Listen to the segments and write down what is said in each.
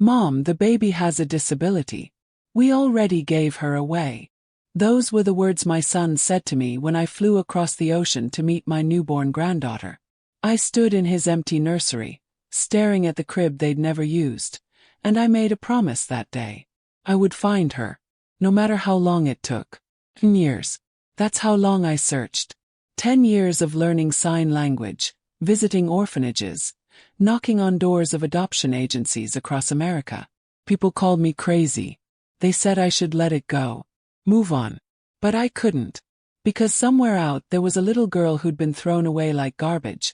"Mom, the baby has a disability. We already gave her away." Those were the words my son said to me when I flew across the ocean to meet my newborn granddaughter. I stood in his empty nursery, staring at the crib they'd never used, and I made a promise that day. I would find her, no matter how long it took. 10 years. That's how long I searched. 10 years of learning sign language, visiting orphanages, knocking on doors of adoption agencies across America. People called me crazy. They said I should let it go. Move on. But I couldn't. Because somewhere out there was a little girl who'd been thrown away like garbage,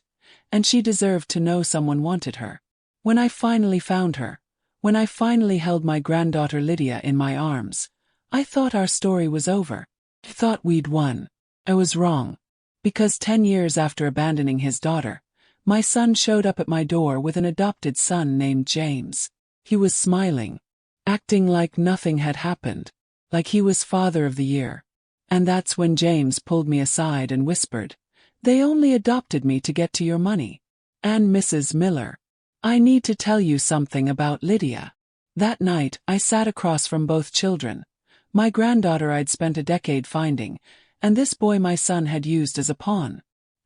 and she deserved to know someone wanted her. When I finally found her, when I finally held my granddaughter Lydia in my arms, I thought our story was over. I thought we'd won. I was wrong. Because 10 years after abandoning his daughter, my son showed up at my door with an adopted son named James. He was smiling, acting like nothing had happened, like he was Father of the Year. And that's when James pulled me aside and whispered, "They only adopted me to get to your money. And Mrs. Miller, I need to tell you something about Lydia." That night, I sat across from both children. My granddaughter I'd spent a decade finding, and this boy my son had used as a pawn.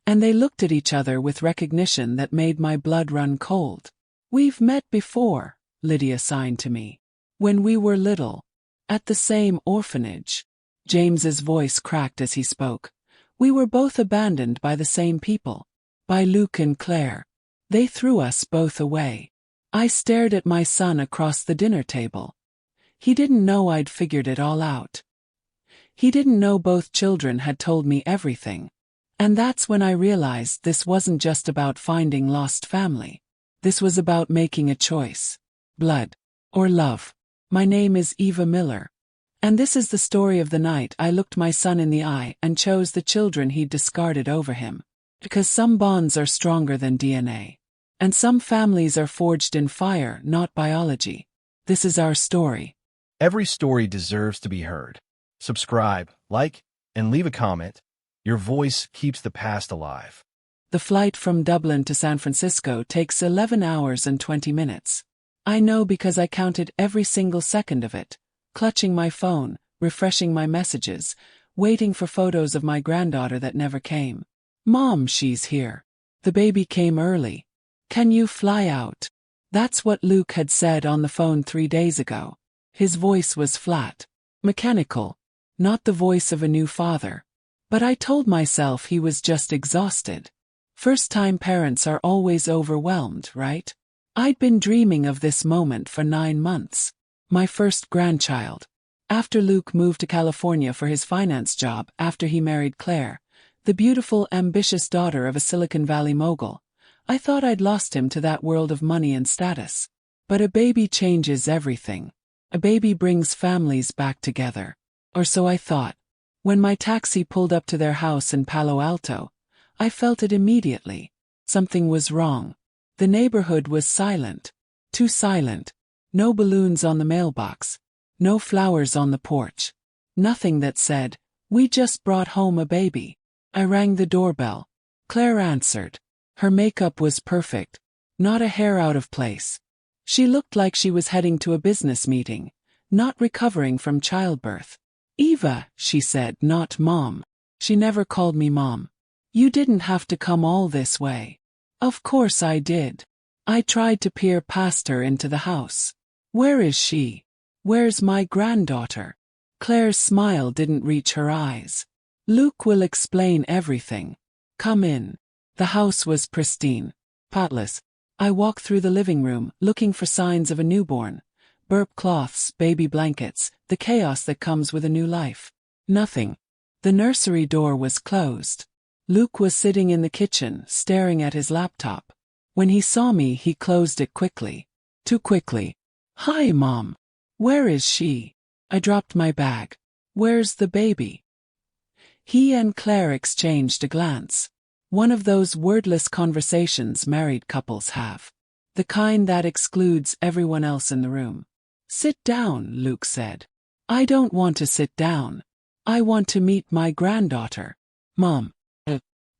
And they looked at each other with recognition that made my blood run cold. "We've met before," Lydia signed to me. "When we were little. At the same orphanage." James's voice cracked as he spoke. "We were both abandoned by the same people. By Luke and Claire. They threw us both away." I stared at my son across the dinner table. He didn't know I'd figured it all out. He didn't know both children had told me everything. And that's when I realized this wasn't just about finding lost family. This was about making a choice. Blood. Or love. My name is Eva Miller. And this is the story of the night I looked my son in the eye and chose the children he'd discarded over him. Because some bonds are stronger than DNA. And some families are forged in fire, not biology. This is our story. Every story deserves to be heard. Subscribe, like, and leave a comment. Your voice keeps the past alive. The flight from Dublin to San Francisco takes 11 hours and 20 minutes. I know because I counted every single second of it, clutching my phone, refreshing my messages, waiting for photos of my granddaughter that never came. "Mom, she's here. The baby came early. Can you fly out?" That's what Luke had said on the phone 3 days ago. His voice was flat, mechanical, not the voice of a new father. But I told myself he was just exhausted. First-time parents are always overwhelmed, right? I'd been dreaming of this moment for 9 months. My first grandchild. After Luke moved to California for his finance job after he married Claire, the beautiful, ambitious daughter of a Silicon Valley mogul, I thought I'd lost him to that world of money and status. But a baby changes everything. A baby brings families back together. Or so I thought. When my taxi pulled up to their house in Palo Alto, I felt it immediately. Something was wrong. The neighborhood was silent. Too silent. No balloons on the mailbox. No flowers on the porch. Nothing that said, "We just brought home a baby." I rang the doorbell. Claire answered. Her makeup was perfect. Not a hair out of place. She looked like she was heading to a business meeting, not recovering from childbirth. "Eva," she said, not Mom. She never called me Mom. "You didn't have to come all this way." Of course I did. I tried to peer past her into the house. Where is she? Where's my granddaughter? Claire's smile didn't reach her eyes. "Luke will explain everything. Come in." The house was pristine. Spotless. I walked through the living room, looking for signs of a newborn. Burp cloths, baby blankets, the chaos that comes with a new life. Nothing. The nursery door was closed. Luke was sitting in the kitchen, staring at his laptop. When he saw me, he closed it quickly. Too quickly. "Hi, Mom. Where is she?" I dropped my bag. "Where's the baby?" He and Claire exchanged a glance. One of those wordless conversations married couples have. The kind that excludes everyone else in the room. "Sit down," Luke said. "I don't want to sit down. I want to meet my granddaughter." "Mom."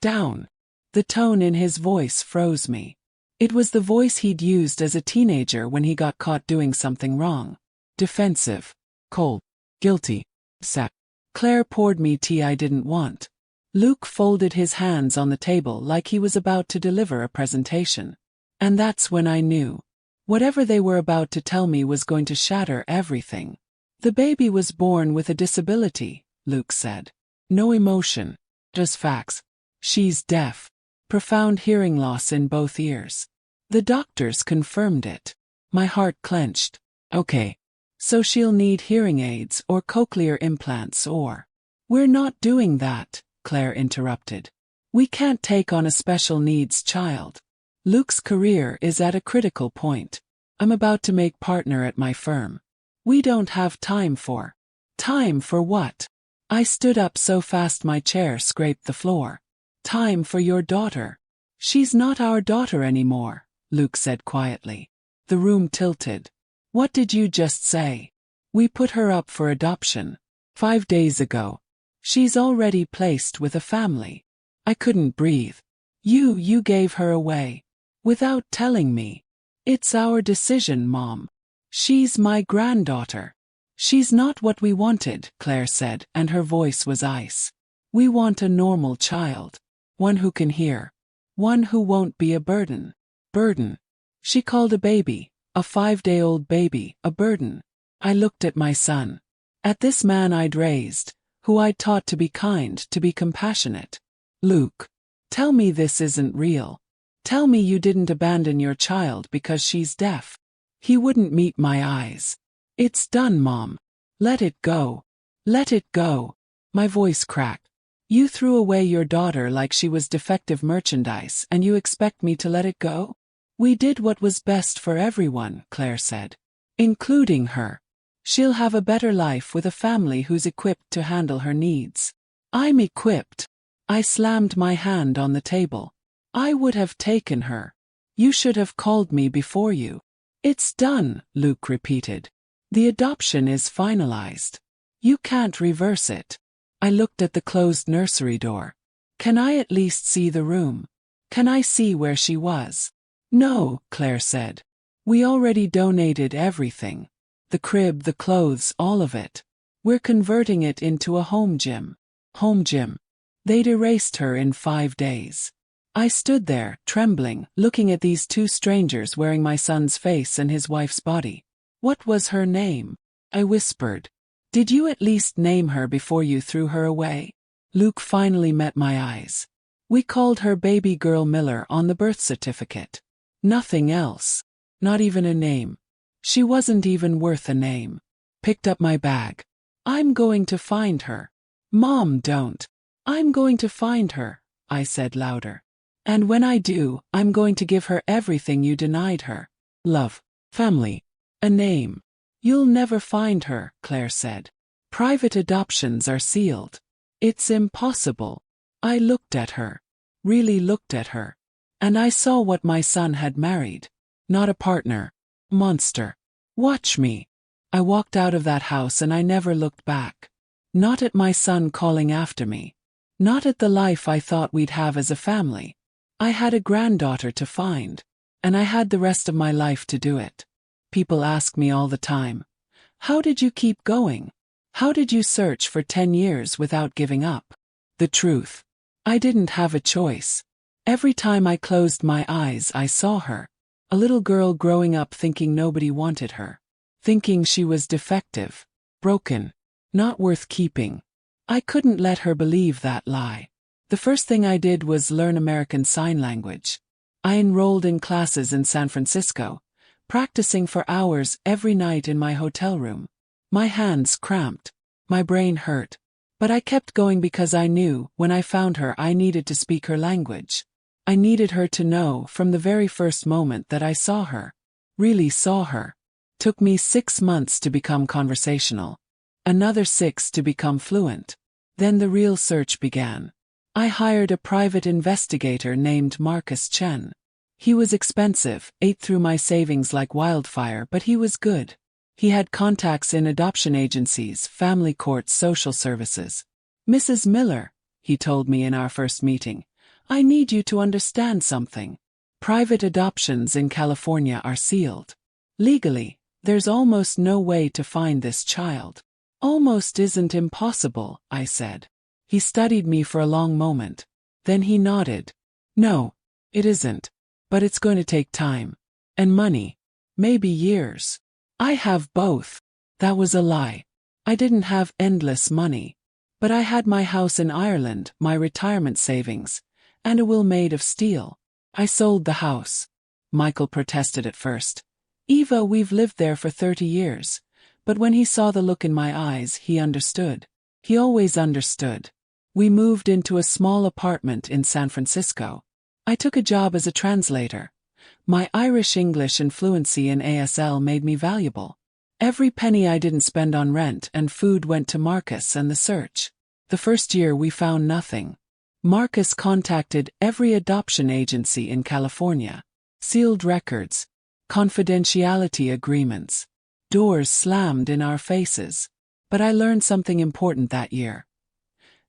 Down. The tone in his voice froze me. It was the voice he'd used as a teenager when he got caught doing something wrong. Defensive. Cold. Guilty. Sad. Claire poured me tea I didn't want. Luke folded his hands on the table like he was about to deliver a presentation. And that's when I knew. Whatever they were about to tell me was going to shatter everything. The baby was born with a disability, Luke said. No emotion. Just facts. She's deaf. Profound hearing loss in both ears. The doctors confirmed it. My heart clenched. Okay. So she'll need hearing aids or cochlear implants or… We're not doing that, Claire interrupted. We can't take on a special needs child. Luke's career is at a critical point. I'm about to make partner at my firm. We don't have time for… Time for what? I stood up so fast my chair scraped the floor. Time for your daughter. She's not our daughter anymore, Luke said quietly. The room tilted. What did you just say? We put her up for adoption. 5 days ago. She's already placed with a family. I couldn't breathe. You gave her away. Without telling me. It's our decision, Mom. She's my granddaughter. She's not what we wanted, Claire said, and her voice was ice. We want a normal child. One who can hear. One who won't be a burden. Burden. She called a baby, a 5-day-old baby, a burden. I looked at my son. At this man I'd raised, who I'd taught to be kind, to be compassionate. Luke. Tell me this isn't real. Tell me you didn't abandon your child because she's deaf. He wouldn't meet my eyes. It's done, Mom. Let it go. Let it go. My voice cracked. You threw away your daughter like she was defective merchandise and you expect me to let it go? We did what was best for everyone, Claire said. Including her. She'll have a better life with a family who's equipped to handle her needs. I'm equipped. I slammed my hand on the table. I would have taken her. You should have called me before you. It's done, Luke repeated. The adoption is finalized. You can't reverse it. I looked at the closed nursery door. Can I at least see the room? Can I see where she was? No, Claire said. We already donated everything. The crib, the clothes, all of it. We're converting it into a home gym. Home gym. They'd erased her in 5 days. I stood there, trembling, looking at these two strangers wearing my son's face and his wife's body. What was her name? I whispered. Did you at least name her before you threw her away? Luke finally met my eyes. We called her baby girl Miller on the birth certificate. Nothing else. Not even a name. She wasn't even worth a name. Picked up my bag. I'm going to find her. Mom, don't. I'm going to find her, I said louder. And when I do, I'm going to give her everything you denied her. Love. Family. A name. You'll never find her, Claire said. Private adoptions are sealed. It's impossible. I looked at her. Really looked at her. And I saw what my son had married. Not a partner. Monster. Watch me. I walked out of that house and I never looked back. Not at my son calling after me. Not at the life I thought we'd have as a family. I had a granddaughter to find. And I had the rest of my life to do it. People ask me all the time, how did you keep going? How did you search for 10 years without giving up? The truth. I didn't have a choice. Every time I closed my eyes I saw her. A little girl growing up thinking nobody wanted her. Thinking she was defective. Broken. Not worth keeping. I couldn't let her believe that lie. The first thing I did was learn American Sign Language. I enrolled in classes in San Francisco, practicing for hours every night in my hotel room. My hands cramped. My brain hurt. But I kept going because I knew, when I found her, I needed to speak her language. I needed her to know from the very first moment that I saw her. Really saw her. Took me 6 months to become conversational. Another 6 to become fluent. Then the real search began. I hired a private investigator named Marcus Chen. He was expensive, ate through my savings like wildfire, but he was good. He had contacts in adoption agencies, family courts, social services. Mrs. Miller, he told me in our first meeting, I need you to understand something. Private adoptions in California are sealed. Legally, there's almost no way to find this child. Almost isn't impossible, I said. He studied me for a long moment. Then he nodded. No, it isn't. But it's going to take time. And money. Maybe years. I have both. That was a lie. I didn't have endless money. But I had my house in Ireland, my retirement savings, and a will made of steel. I sold the house. Michael protested at first. Eva, we've lived there for 30 years. But when he saw the look in my eyes, he understood. He always understood. We moved into a small apartment in San Francisco. I took a job as a translator. My Irish English and fluency in ASL made me valuable. Every penny I didn't spend on rent and food went to Marcus and the search. The first year we found nothing. Marcus contacted every adoption agency in California. Sealed records. Confidentiality agreements. Doors slammed in our faces. But I learned something important that year.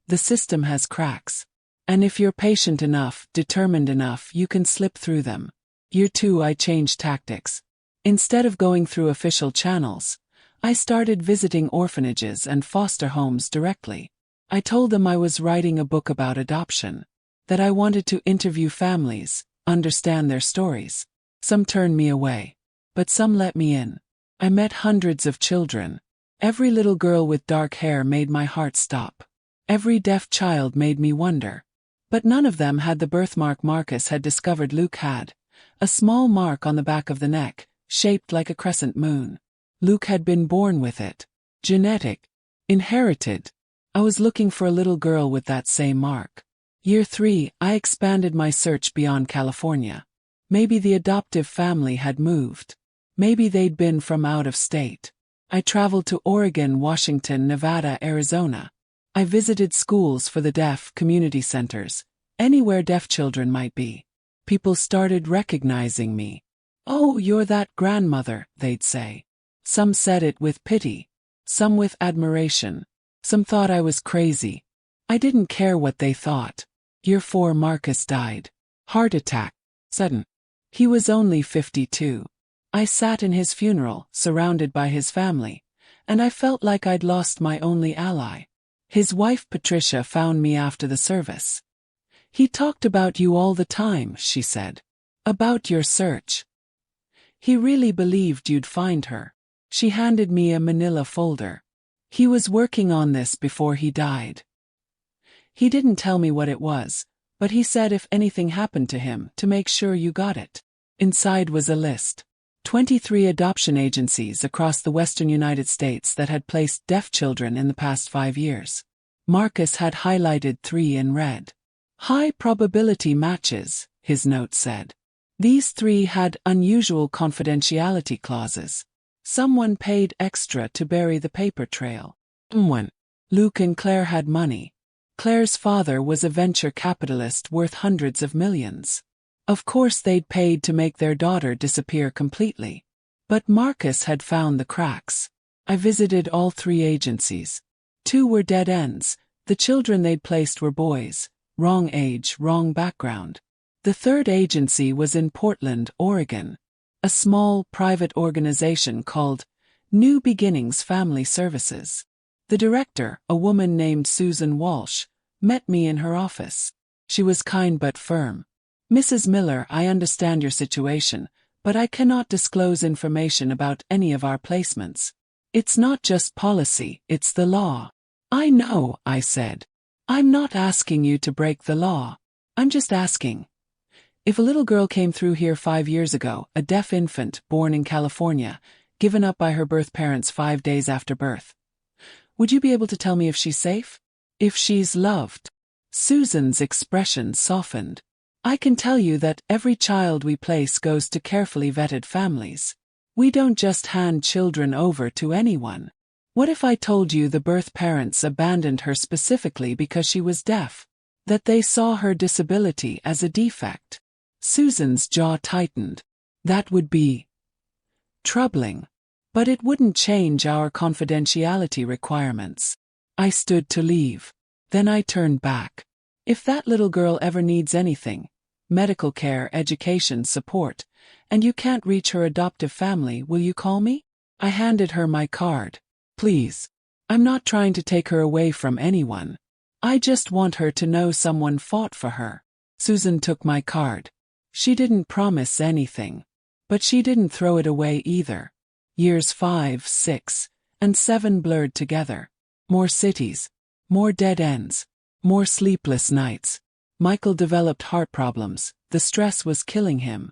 The system has cracks. And if you're patient enough, determined enough, you can slip through them. Year 2, I changed tactics. Instead of going through official channels, I started visiting orphanages and foster homes directly. I told them I was writing a book about adoption, that I wanted to interview families, understand their stories. Some turned me away, but some let me in. I met hundreds of children. Every little girl with dark hair made my heart stop. Every deaf child made me wonder. But none of them had the birthmark Marcus had discovered Luke had, a small mark on the back of the neck, shaped like a crescent moon. Luke had been born with it. Genetic. Inherited. I was looking for a little girl with that same mark. Year 3, I expanded my search beyond California. Maybe the adoptive family had moved. Maybe they'd been from out of state. I traveled to Oregon, Washington, Nevada, Arizona. I visited schools for the deaf, community centers, anywhere deaf children might be. People started recognizing me. Oh, you're that grandmother, they'd say. Some said it with pity. Some with admiration. Some thought I was crazy. I didn't care what they thought. Year 4, Marcus died. Heart attack. Sudden. He was only 52. I sat in his funeral, surrounded by his family, and I felt like I'd lost my only ally. His wife Patricia found me after the service. He talked about you all the time, she said. About your search. He really believed you'd find her. She handed me a manila folder. He was working on this before he died. He didn't tell me what it was, but he said if anything happened to him, to make sure you got it. Inside was a list. 23 adoption agencies across the western United States that had placed deaf children in the past 5 years. Marcus had highlighted 3 in red. High probability matches, his note said. These 3 had unusual confidentiality clauses. Someone paid extra to bury the paper trail. Luke and Claire had money. Claire's father was a venture capitalist worth hundreds of millions. Of course they'd paid to make their daughter disappear completely. But Marcus had found the cracks. I visited all 3 agencies. 2 were dead ends. The children they'd placed were boys. Wrong age, wrong background. The 3rd agency was in Portland, Oregon. A small, private organization called New Beginnings Family Services. The director, a woman named Susan Walsh, met me in her office. She was kind but firm. Mrs. Miller, I understand your situation, but I cannot disclose information about any of our placements. It's not just policy, it's the law. I know, I said. I'm not asking you to break the law. I'm just asking. If a little girl came through here 5 years ago, a deaf infant born in California, given up by her birth parents 5 days after birth, would you be able to tell me if she's safe? If she's loved? Susan's expression softened. I can tell you that every child we place goes to carefully vetted families. We don't just hand children over to anyone. What if I told you the birth parents abandoned her specifically because she was deaf? That they saw her disability as a defect? Susan's jaw tightened. That would be troubling. But it wouldn't change our confidentiality requirements. I stood to leave. Then I turned back. If that little girl ever needs anything, medical care, education, support, and you can't reach her adoptive family, will you call me? I handed her my card. Please. I'm not trying to take her away from anyone. I just want her to know someone fought for her. Susan took my card. She didn't promise anything. But she didn't throw it away either. Years 5, 6, and 7 blurred together. More cities. More dead ends. More sleepless nights. Michael developed heart problems. The stress was killing him.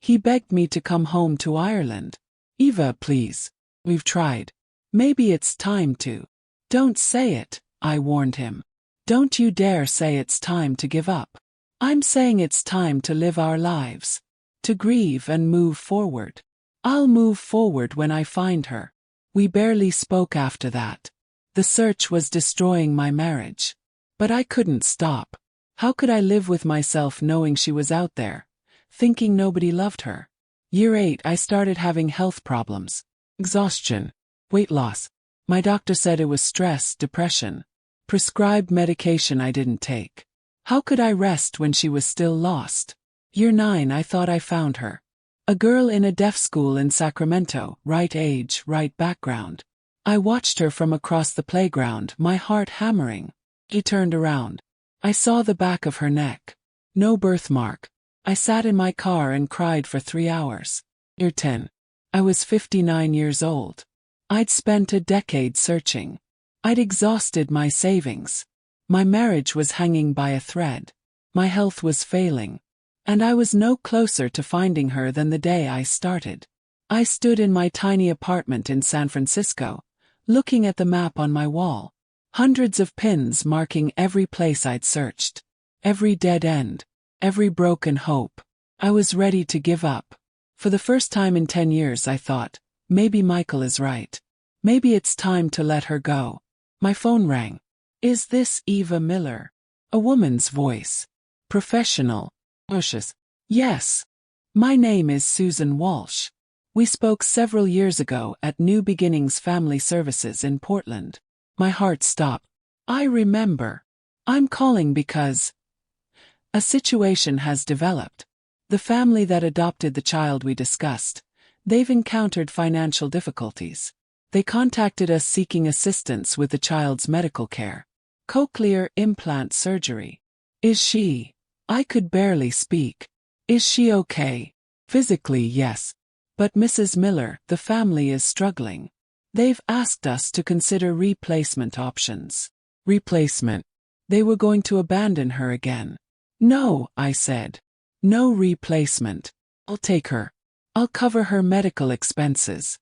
He begged me to come home to Ireland. Eva, please. We've tried. Maybe it's time to. Don't say it, I warned him. Don't you dare say it's time to give up. I'm saying it's time to live our lives. To grieve and move forward. I'll move forward when I find her. We barely spoke after that. The search was destroying my marriage. But I couldn't stop. How could I live with myself knowing she was out there, thinking nobody loved her? Year 8, I started having health problems. Exhaustion. Weight loss. My doctor said it was stress, depression. Prescribed medication I didn't take. How could I rest when she was still lost? Year 9, I thought I found her. A girl in a deaf school in Sacramento, right age, right background. I watched her from across the playground, my heart hammering. She turned around. I saw the back of her neck. No birthmark. I sat in my car and cried for 3 hours. Year 10. I was 59 years old. I'd spent a decade searching. I'd exhausted my savings. My marriage was hanging by a thread. My health was failing. And I was no closer to finding her than the day I started. I stood in my tiny apartment in San Francisco, looking at the map on my wall. Hundreds of pins marking every place I'd searched. Every dead end. Every broken hope. I was ready to give up. For the first time in 10 years I thought, maybe Michael is right. Maybe it's time to let her go. My phone rang. Is this Eva Miller? A woman's voice. Professional. Anxious. Yes. My name is Susan Walsh. We spoke several years ago at New Beginnings Family Services in Portland. My heart stopped. I remember. I'm calling because a situation has developed. The family that adopted the child we discussed, they've encountered financial difficulties. They contacted us seeking assistance with the child's medical care. Cochlear implant surgery. Is she? I could barely speak. Is she okay? Physically, yes. But Mrs. Miller, the family is struggling. They've asked us to consider replacement options. Replacement. They were going to abandon her again. No, I said. No replacement. I'll take her. I'll cover her medical expenses.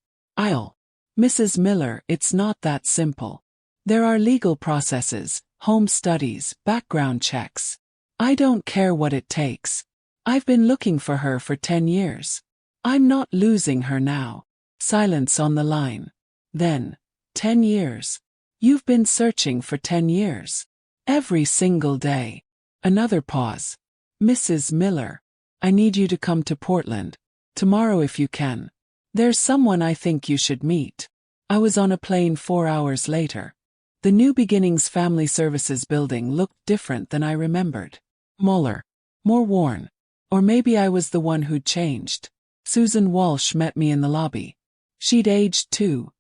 Mrs. Miller, it's not that simple. There are legal processes, home studies, background checks. I don't care what it takes. I've been looking for her for 10 years. I'm not losing her now. Silence on the line. Then, 10 years. You've been searching for 10 years. Every single day. Another pause. Mrs. Miller, I need you to come to Portland. Tomorrow if you can. There's someone I think you should meet. I was on a plane 4 hours later. The New Beginnings Family Services building looked different than I remembered. Smaller. More worn. Or maybe I was the one who'd changed. Susan Walsh met me in the lobby. She'd aged too.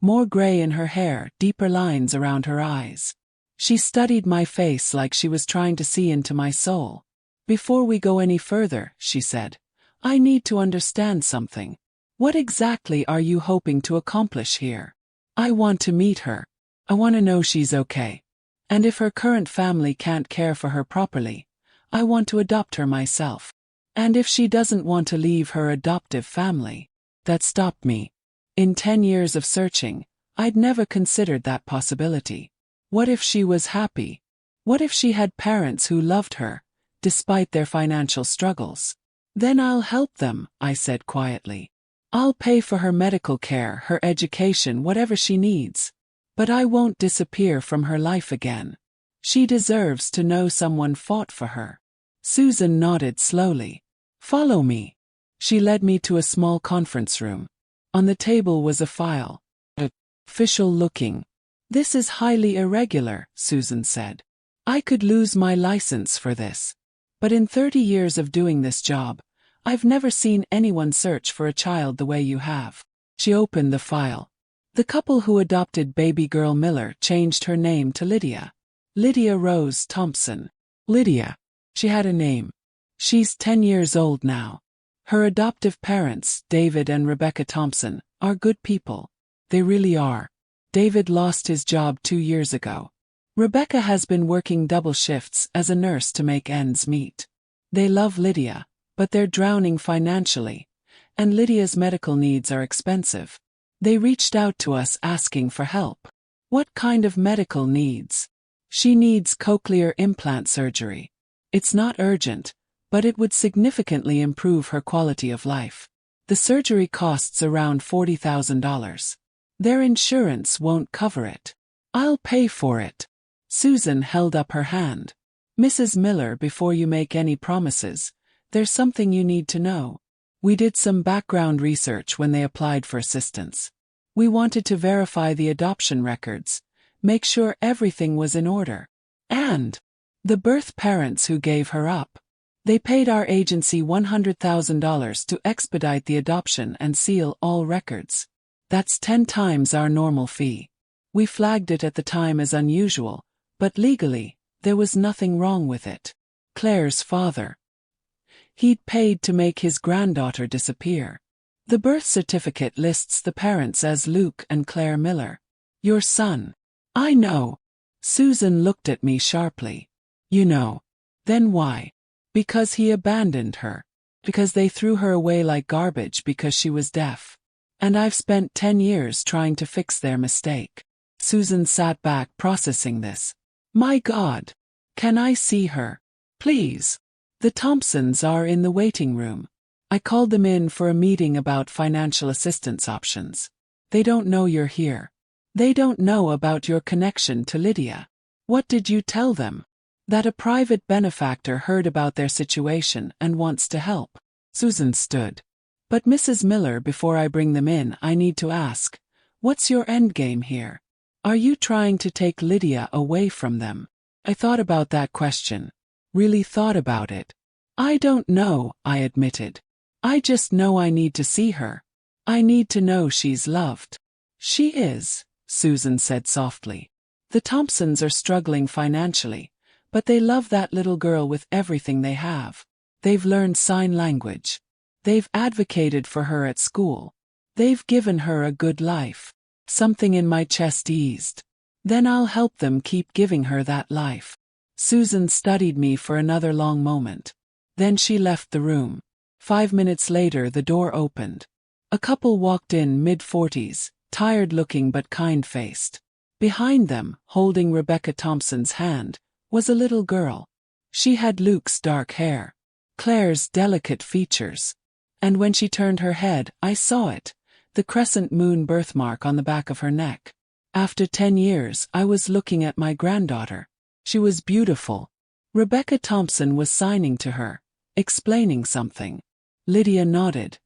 More gray in her hair, deeper lines around her eyes. She studied my face like she was trying to see into my soul. Before we go any further, she said, I need to understand something. What exactly are you hoping to accomplish here? I want to meet her. I want to know she's okay. And if her current family can't care for her properly, I want to adopt her myself. And if she doesn't want to leave her adoptive family, that stopped me. In 10 years of searching, I'd never considered that possibility. What if she was happy? What if she had parents who loved her, despite their financial struggles? Then I'll help them, I said quietly. I'll pay for her medical care, her education, whatever she needs. But I won't disappear from her life again. She deserves to know someone fought for her. Susan nodded slowly. Follow me. She led me to a small conference room. On the table was a file. Official looking. This is highly irregular, Susan said. I could lose my license for this. But in 30 years of doing this job, I've never seen anyone search for a child the way you have. She opened the file. The couple who adopted baby girl Miller changed her name to Lydia. Lydia Rose Thompson. Lydia. She had a name. She's 10 years old now. Her adoptive parents, David and Rebecca Thompson, are good people. They really are. David lost his job 2 years ago. Rebecca has been working double shifts as a nurse to make ends meet. They love Lydia, but they're drowning financially, and Lydia's medical needs are expensive. They reached out to us asking for help. What kind of medical needs? She needs cochlear implant surgery. It's not urgent, but it would significantly improve her quality of life. The surgery costs around $40,000. Their insurance won't cover it. I'll pay for it. Susan held up her hand. Mrs. Miller, before you make any promises, there's something you need to know. We did some background research when they applied for assistance. We wanted to verify the adoption records, make sure everything was in order. And the birth parents who gave her up. They paid our agency $100,000 to expedite the adoption and seal all records. That's 10 times our normal fee. We flagged it at the time as unusual, but legally, there was nothing wrong with it. Claire's father. He'd paid to make his granddaughter disappear. The birth certificate lists the parents as Luke and Claire Miller. Your son. I know. Susan looked at me sharply. You know. Then why? Because he abandoned her. Because they threw her away like garbage because she was deaf. And I've spent 10 years trying to fix their mistake. Susan sat back processing this. My God. Can I see her? Please. The Thompsons are in the waiting room. I called them in for a meeting about financial assistance options. They don't know you're here. They don't know about your connection to Lydia. What did you tell them? That a private benefactor heard about their situation and wants to help. Susan stood. But Mrs. Miller, before I bring them in, I need to ask, what's your endgame here? Are you trying to take Lydia away from them? I thought about that question. Really thought about it. I don't know, I admitted. I just know I need to see her. I need to know she's loved. She is, Susan said softly. The Thompsons are struggling financially, but they love that little girl with everything they have. They've learned sign language. They've advocated for her at school. They've given her a good life. Something in my chest eased. Then I'll help them keep giving her that life. Susan studied me for another long moment. Then she left the room. 5 minutes later the door opened. A couple walked in mid-40s, tired-looking but kind-faced. Behind them, holding Rebecca Thompson's hand, was a little girl. She had Luke's dark hair, Claire's delicate features. And when she turned her head, I saw it, the crescent moon birthmark on the back of her neck. After 10 years, I was looking at my granddaughter. She was beautiful. Rebecca Thompson was signing to her, explaining something. Lydia nodded,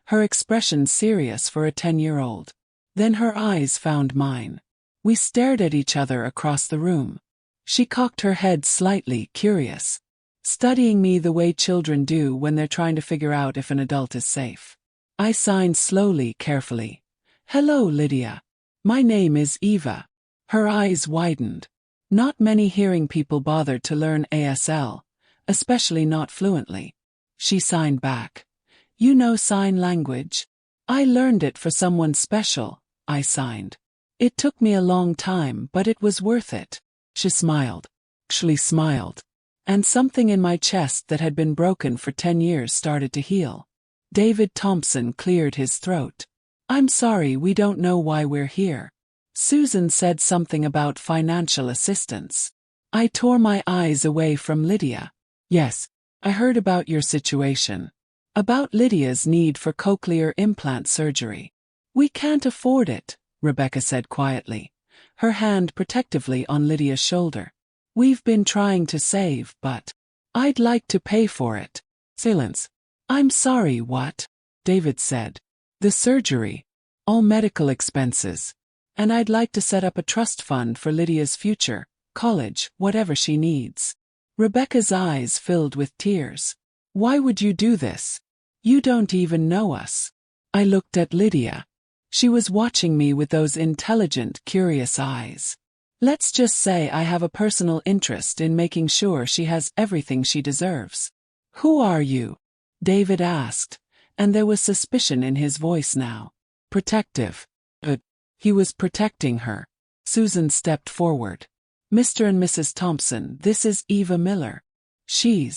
her expression serious for a 10-year-old. Then her eyes found mine. We stared at each other across the room. She cocked her head slightly, curious, studying me the way children do when they're trying to figure out if an adult is safe. I signed slowly, carefully. Hello, Lydia. My name is Eva. Her eyes widened. Not many hearing people bothered to learn ASL, especially not fluently. She signed back. You know sign language? I learned it for someone special, I signed. It took me a long time, but it was worth it. She smiled. Actually smiled. And something in my chest that had been broken for 10 years started to heal. David Thompson cleared his throat. I'm sorry, we don't know why we're here. Susan said something about financial assistance. I tore my eyes away from Lydia. Yes, I heard about your situation. About Lydia's need for cochlear implant surgery. We can't afford it, Rebecca said quietly, her hand protectively on Lydia's shoulder. We've been trying to save, but I'd like to pay for it. Silence. I'm sorry, what? David said. The surgery. All medical expenses. And I'd like to set up a trust fund for Lydia's future, college, whatever she needs. Rebecca's eyes filled with tears. Why would you do this? You don't even know us. I looked at Lydia. She was watching me with those intelligent, curious eyes. Let's just say I have a personal interest in making sure she has everything she deserves. Who are you? David asked, and there was suspicion in his voice now. Protective. He was protecting her. Susan stepped forward. Mr. and Mrs. Thompson, this is Eva Miller. She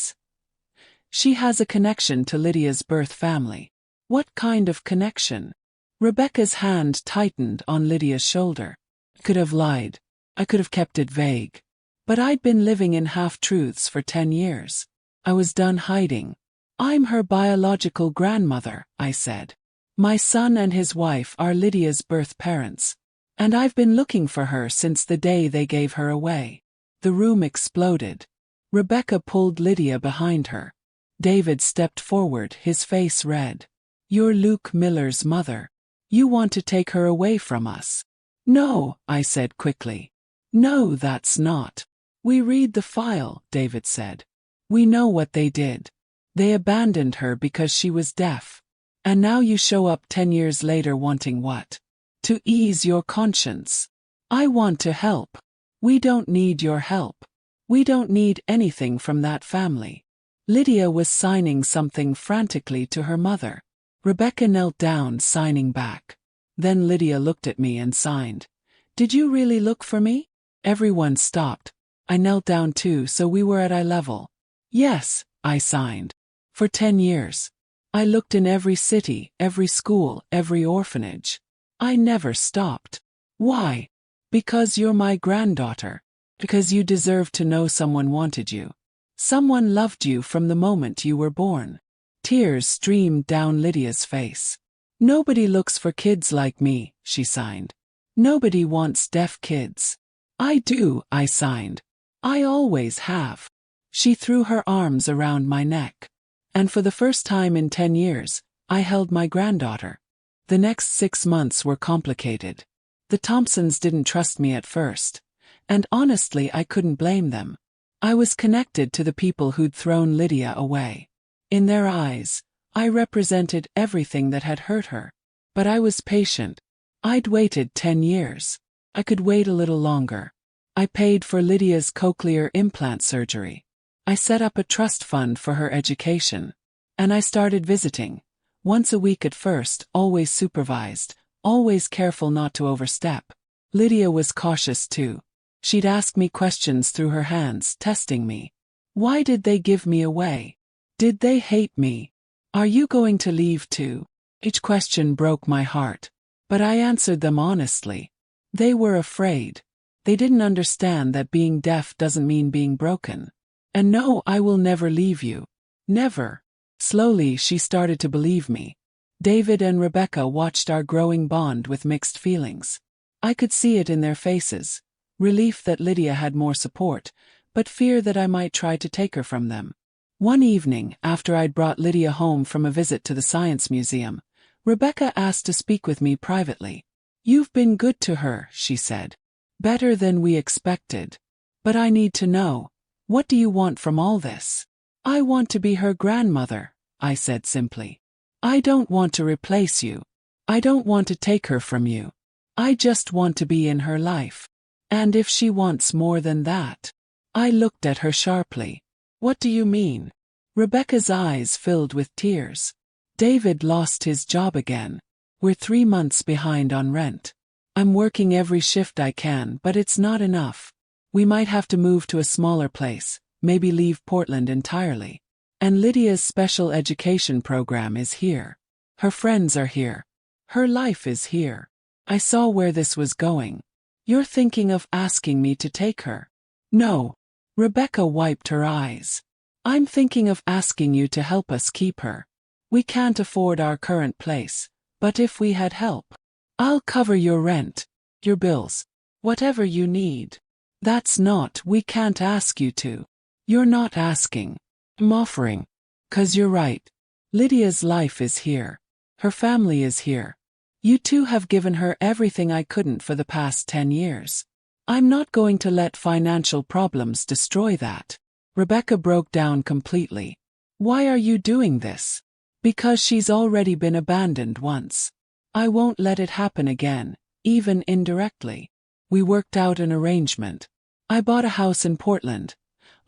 has a connection to Lydia's birth family. What kind of connection? Rebecca's hand tightened on Lydia's shoulder. I could have lied. I could have kept it vague. But I'd been living in half-truths for 10 years. I was done hiding. I'm her biological grandmother, I said. My son and his wife are Lydia's birth parents. And I've been looking for her since the day they gave her away. The room exploded. Rebecca pulled Lydia behind her. David stepped forward, his face red. You're Luke Miller's mother. You want to take her away from us. No, I said quickly. No, that's not. We read the file, David said. We know what they did. They abandoned her because she was deaf. And now you show up 10 years later wanting what? To ease your conscience. I want to help. We don't need your help. We don't need anything from that family. Lydia was signing something frantically to her mother. Rebecca knelt down, signing back. Then Lydia looked at me and signed. Did you really look for me? Everyone stopped. I knelt down too, so we were at eye level. Yes, I signed. For 10 years. I looked in every city, every school, every orphanage. I never stopped. Why? Because you're my granddaughter. Because you deserve to know someone wanted you. Someone loved you from the moment you were born. Tears streamed down Lydia's face. Nobody looks for kids like me, she signed. Nobody wants deaf kids. I do, I signed. I always have. She threw her arms around my neck. And for the first time in 10 years, I held my granddaughter. The next 6 months were complicated. The Thompsons didn't trust me at first. And honestly, I couldn't blame them. I was connected to the people who'd thrown Lydia away. In their eyes, I represented everything that had hurt her. But I was patient. I'd waited 10 years. I could wait a little longer. I paid for Lydia's cochlear implant surgery. I set up a trust fund for her education. And I started visiting. Once a week at first, always supervised, always careful not to overstep. Lydia was cautious too. She'd ask me questions through her hands, testing me. Why did they give me away? Did they hate me? Are you going to leave too? Each question broke my heart. But I answered them honestly. They were afraid. They didn't understand that being deaf doesn't mean being broken. And no, I will never leave you. Never. Slowly, she started to believe me. David and Rebecca watched our growing bond with mixed feelings. I could see it in their faces. Relief that Lydia had more support, but fear that I might try to take her from them. One evening, after I'd brought Lydia home from a visit to the Science Museum, Rebecca asked to speak with me privately. You've been good to her, she said. Better than we expected. But I need to know. What do you want from all this? I want to be her grandmother, I said simply. I don't want to replace you. I don't want to take her from you. I just want to be in her life. And if she wants more than that. I looked at her sharply. What do you mean? Rebecca's eyes filled with tears. David lost his job again. We're 3 months behind on rent. I'm working every shift I can, but it's not enough. We might have to move to a smaller place, maybe leave Portland entirely. And Lydia's special education program is here. Her friends are here. Her life is here. I saw where this was going. You're thinking of asking me to take her? No. Rebecca wiped her eyes. I'm thinking of asking you to help us keep her. We can't afford our current place, but if we had help, I'll cover your rent, your bills, whatever you need. That's not, we can't ask you to. You're not asking. I'm offering. 'Cause you're right. Lydia's life is here. Her family is here. You two have given her everything I couldn't for the past 10 years. I'm not going to let financial problems destroy that. Rebecca broke down completely. Why are you doing this? Because she's already been abandoned once. I won't let it happen again, even indirectly. We worked out an arrangement. I bought a house in Portland.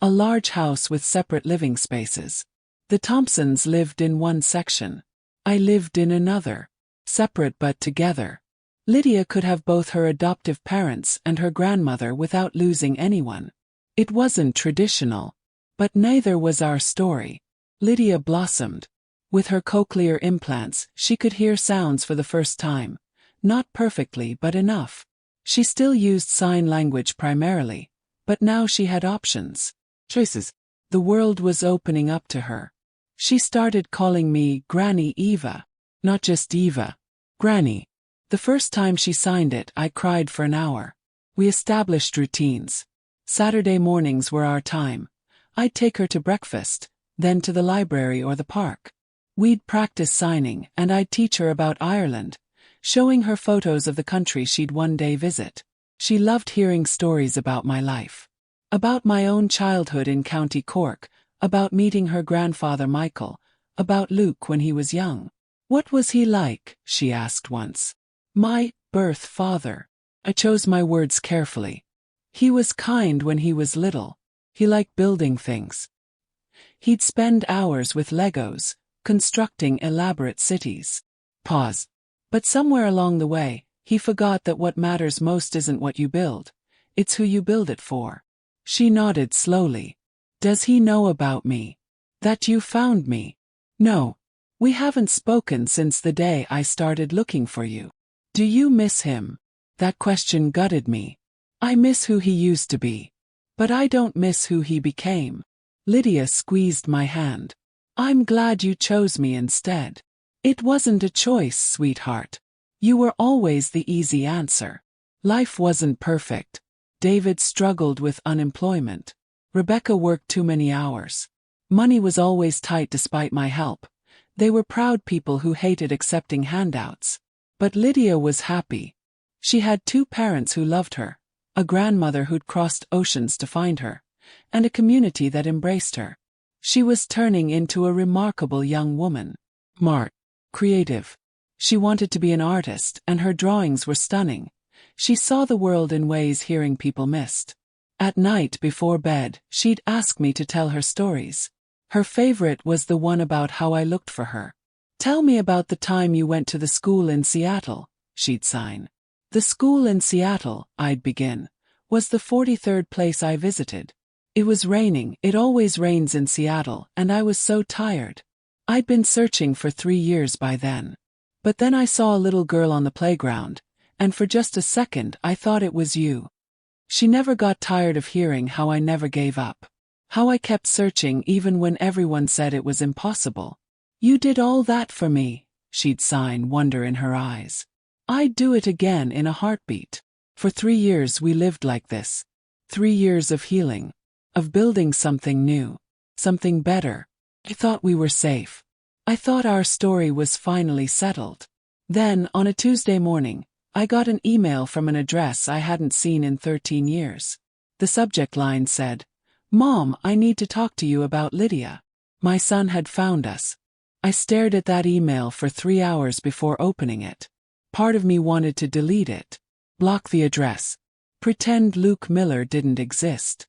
A large house with separate living spaces. The Thompsons lived in one section. I lived in another. Separate but together. Lydia could have both her adoptive parents and her grandmother without losing anyone. It wasn't traditional. But neither was our story. Lydia blossomed. With her cochlear implants, she could hear sounds for the first time. Not perfectly, but enough. She still used sign language primarily, but now she had options. Choices. The world was opening up to her. She started calling me Granny Eva. Not just Eva. Granny. The first time she signed it, I cried for an hour. We established routines. Saturday mornings were our time. I'd take her to breakfast, then to the library or the park. We'd practice signing, and I'd teach her about Ireland, showing her photos of the country she'd one day visit. She loved hearing stories about my life. About my own childhood in County Cork, about meeting her grandfather Michael, about Luke when he was young. What was he like? She asked once. My birth father. I chose my words carefully. He was kind when he was little. He liked building things. He'd spend hours with Legos, constructing elaborate cities. Pause. But somewhere along the way, he forgot that what matters most isn't what you build. It's who you build it for. She nodded slowly. Does he know about me? That you found me? No. We haven't spoken since the day I started looking for you. Do you miss him? That question gutted me. I miss who he used to be. But I don't miss who he became. Lydia squeezed my hand. I'm glad you chose me instead. It wasn't a choice, sweetheart. You were always the easy answer. Life wasn't perfect. David struggled with unemployment. Rebecca worked too many hours. Money was always tight despite my help. They were proud people who hated accepting handouts. But Lydia was happy. She had two parents who loved her. A grandmother who'd crossed oceans to find her, and a community that embraced her. She was turning into a remarkable young woman. Smart. Creative. She wanted to be an artist, and her drawings were stunning. She saw the world in ways hearing people missed. At night before bed, she'd ask me to tell her stories. Her favorite was the one about how I looked for her. Tell me about the time you went to the school in Seattle, she'd sign. The school in Seattle, I'd begin, was the 43rd place I visited. It was raining, it always rains in Seattle, and I was so tired. I'd been searching for 3 years by then. But then I saw a little girl on the playground, and for just a second I thought it was you. She never got tired of hearing how I never gave up. How I kept searching even when everyone said it was impossible. You did all that for me, she'd sign, wonder in her eyes. I'd do it again in a heartbeat. For 3 years we lived like this. 3 years of healing. Of building something new. Something better. I thought we were safe. I thought our story was finally settled. Then, on a Tuesday morning, I got an email from an address I hadn't seen in 13 years. The subject line said, Mom, I need to talk to you about Lydia. My son had found us. I stared at that email for 3 hours before opening it. Part of me wanted to delete it. Block the address. Pretend Luke Miller didn't exist.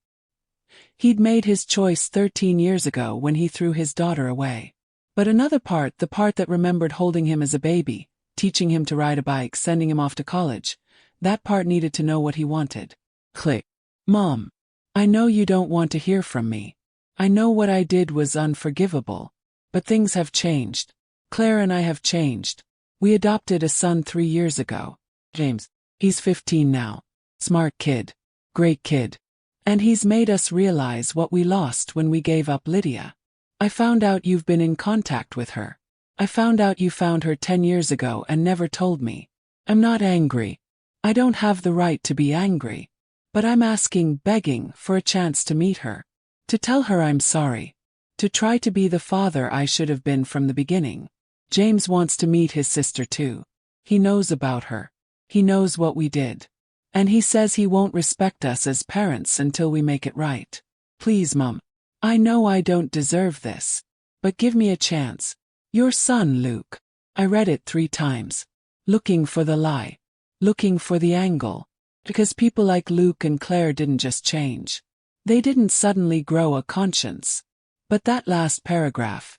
He'd made his choice 13 years ago when he threw his daughter away. But another part, the part that remembered holding him as a baby, teaching him to ride a bike, sending him off to college, that part needed to know what he wanted. Click. Mom. I know you don't want to hear from me. I know what I did was unforgivable. But things have changed. Claire and I have changed. We adopted a son 3 years ago. James. He's 15 now. Smart kid. Great kid. And he's made us realize what we lost when we gave up Lydia. I found out you've been in contact with her. I found out you found her 10 years ago and never told me. I'm not angry. I don't have the right to be angry. But I'm asking, begging, for a chance to meet her. To tell her I'm sorry. To try to be the father I should have been from the beginning. James wants to meet his sister too. He knows about her. He knows what we did. And he says he won't respect us as parents until we make it right. Please, Mom. I know I don't deserve this. But give me a chance. Your son, Luke. I read it 3 times. Looking for the lie. Looking for the angle. Because people like Luke and Claire didn't just change. They didn't suddenly grow a conscience. But that last paragraph.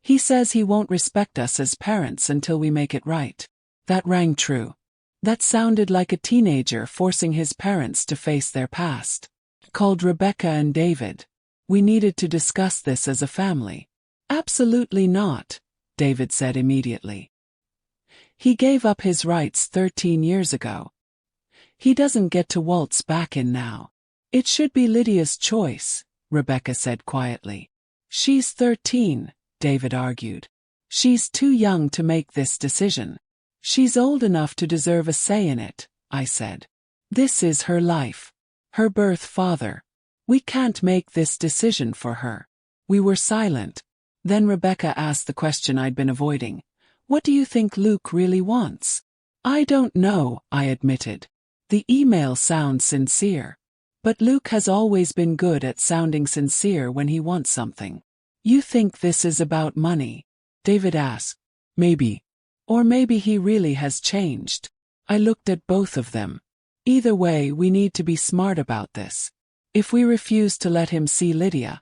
He says he won't respect us as parents until we make it right. That rang true. That sounded like a teenager forcing his parents to face their past. Called Rebecca and David. We needed to discuss this as a family. Absolutely not, David said immediately. He gave up his rights 13 years ago. He doesn't get to waltz back in now. It should be Lydia's choice, Rebecca said quietly. She's 13, David argued. She's too young to make this decision. She's old enough to deserve a say in it, I said. This is her life. Her birth father. We can't make this decision for her. We were silent. Then Rebecca asked the question I'd been avoiding. What do you think Luke really wants? I don't know, I admitted. The email sounds sincere. But Luke has always been good at sounding sincere when he wants something. You think this is about money? David asked. Maybe. Or maybe he really has changed. I looked at both of them. Either way, we need to be smart about this. If we refuse to let him see Lydia,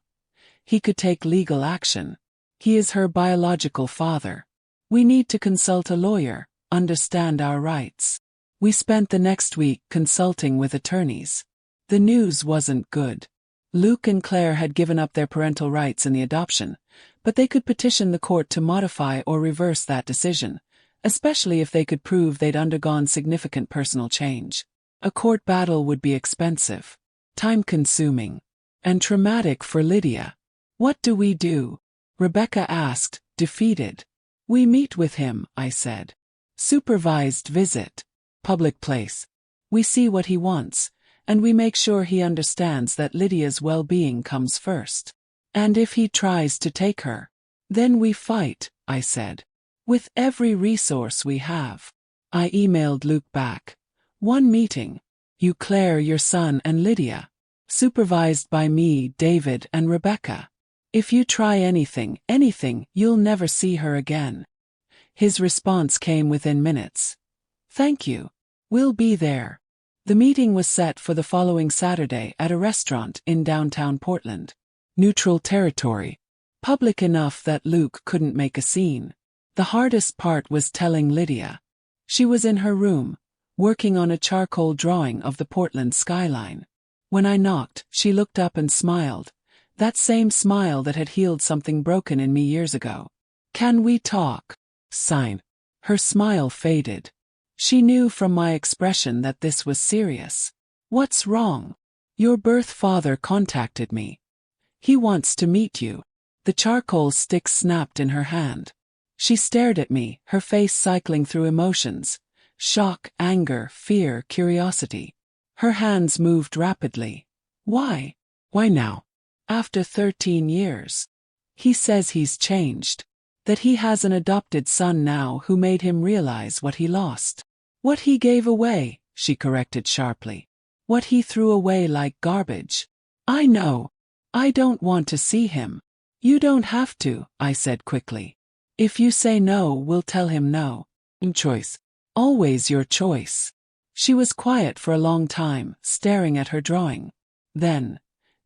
he could take legal action. He is her biological father. We need to consult a lawyer, understand our rights. We spent the next week consulting with attorneys. The news wasn't good. Luke and Claire had given up their parental rights in the adoption, but they could petition the court to modify or reverse that decision, especially if they could prove they'd undergone significant personal change. A court battle would be expensive, time-consuming, and traumatic for Lydia. What do we do? Rebecca asked, defeated. We meet with him, I said. Supervised visit. Public place. We see what he wants, and we make sure he understands that Lydia's well-being comes first. And if he tries to take her, then we fight, I said. With every resource we have. I emailed Luke back. 1 meeting. You, Claire, your son, and Lydia. Supervised by me, David, and Rebecca. If you try anything, you'll never see her again. His response came within minutes. Thank you. We'll be there. The meeting was set for the following Saturday at a restaurant in downtown Portland. Neutral territory. Public enough that Luke couldn't make a scene. The hardest part was telling Lydia. She was in her room, working on a charcoal drawing of the Portland skyline. When I knocked, she looked up and smiled. That same smile that had healed something broken in me years ago. Can we talk? Sign. Her smile faded. She knew from my expression that this was serious. What's wrong? Your birth father contacted me. He wants to meet you. The charcoal stick snapped in her hand. She stared at me, her face cycling through emotions. Shock, anger, fear, curiosity. Her hands moved rapidly. Why? Why now? After 13 years. He says he's changed. That he has an adopted son now who made him realize what he lost. What he gave away, she corrected sharply. What he threw away like garbage. I know. I don't want to see him. You don't have to, I said quickly. If you say no, we'll tell him no. Choice. Always your choice. She was quiet for a long time, staring at her drawing. Then,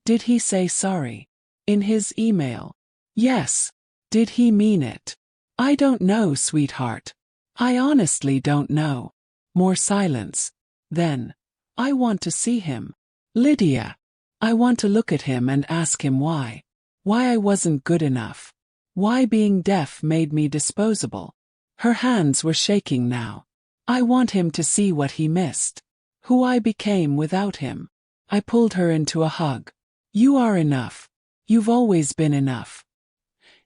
did he say sorry? In his email? Yes. Did he mean it? I don't know, sweetheart. I honestly don't know. More silence. Then, I want to see him. Lydia. I want to look at him and ask him why. Why I wasn't good enough. Why being deaf made me disposable. Her hands were shaking now. I want him to see what he missed. Who I became without him. I pulled her into a hug. You are enough. You've always been enough.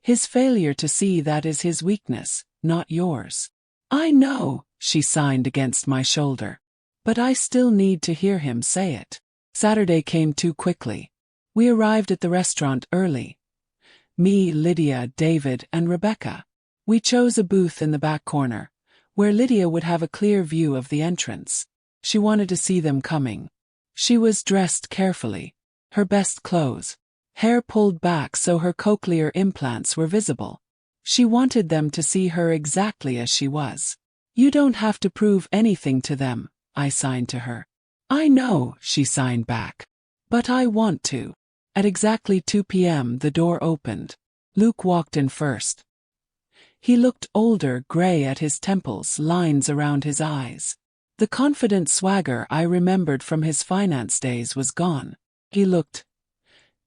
His failure to see that is his weakness, not yours. I know, she signed against my shoulder. But I still need to hear him say it. Saturday came too quickly. We arrived at the restaurant early. Me, Lydia, David, and Rebecca. We chose a booth in the back corner, where Lydia would have a clear view of the entrance. She wanted to see them coming. She was dressed carefully. Her best clothes. hair pulled back so her cochlear implants were visible. She wanted them to see her exactly as she was. "You don't have to prove anything to them," I signed to her. "I know," she signed back. "But I want to." At exactly 2 p.m. the door opened. Luke walked in first. He looked older, gray at his temples, lines around his eyes. The confident swagger I remembered from his finance days was gone. He looked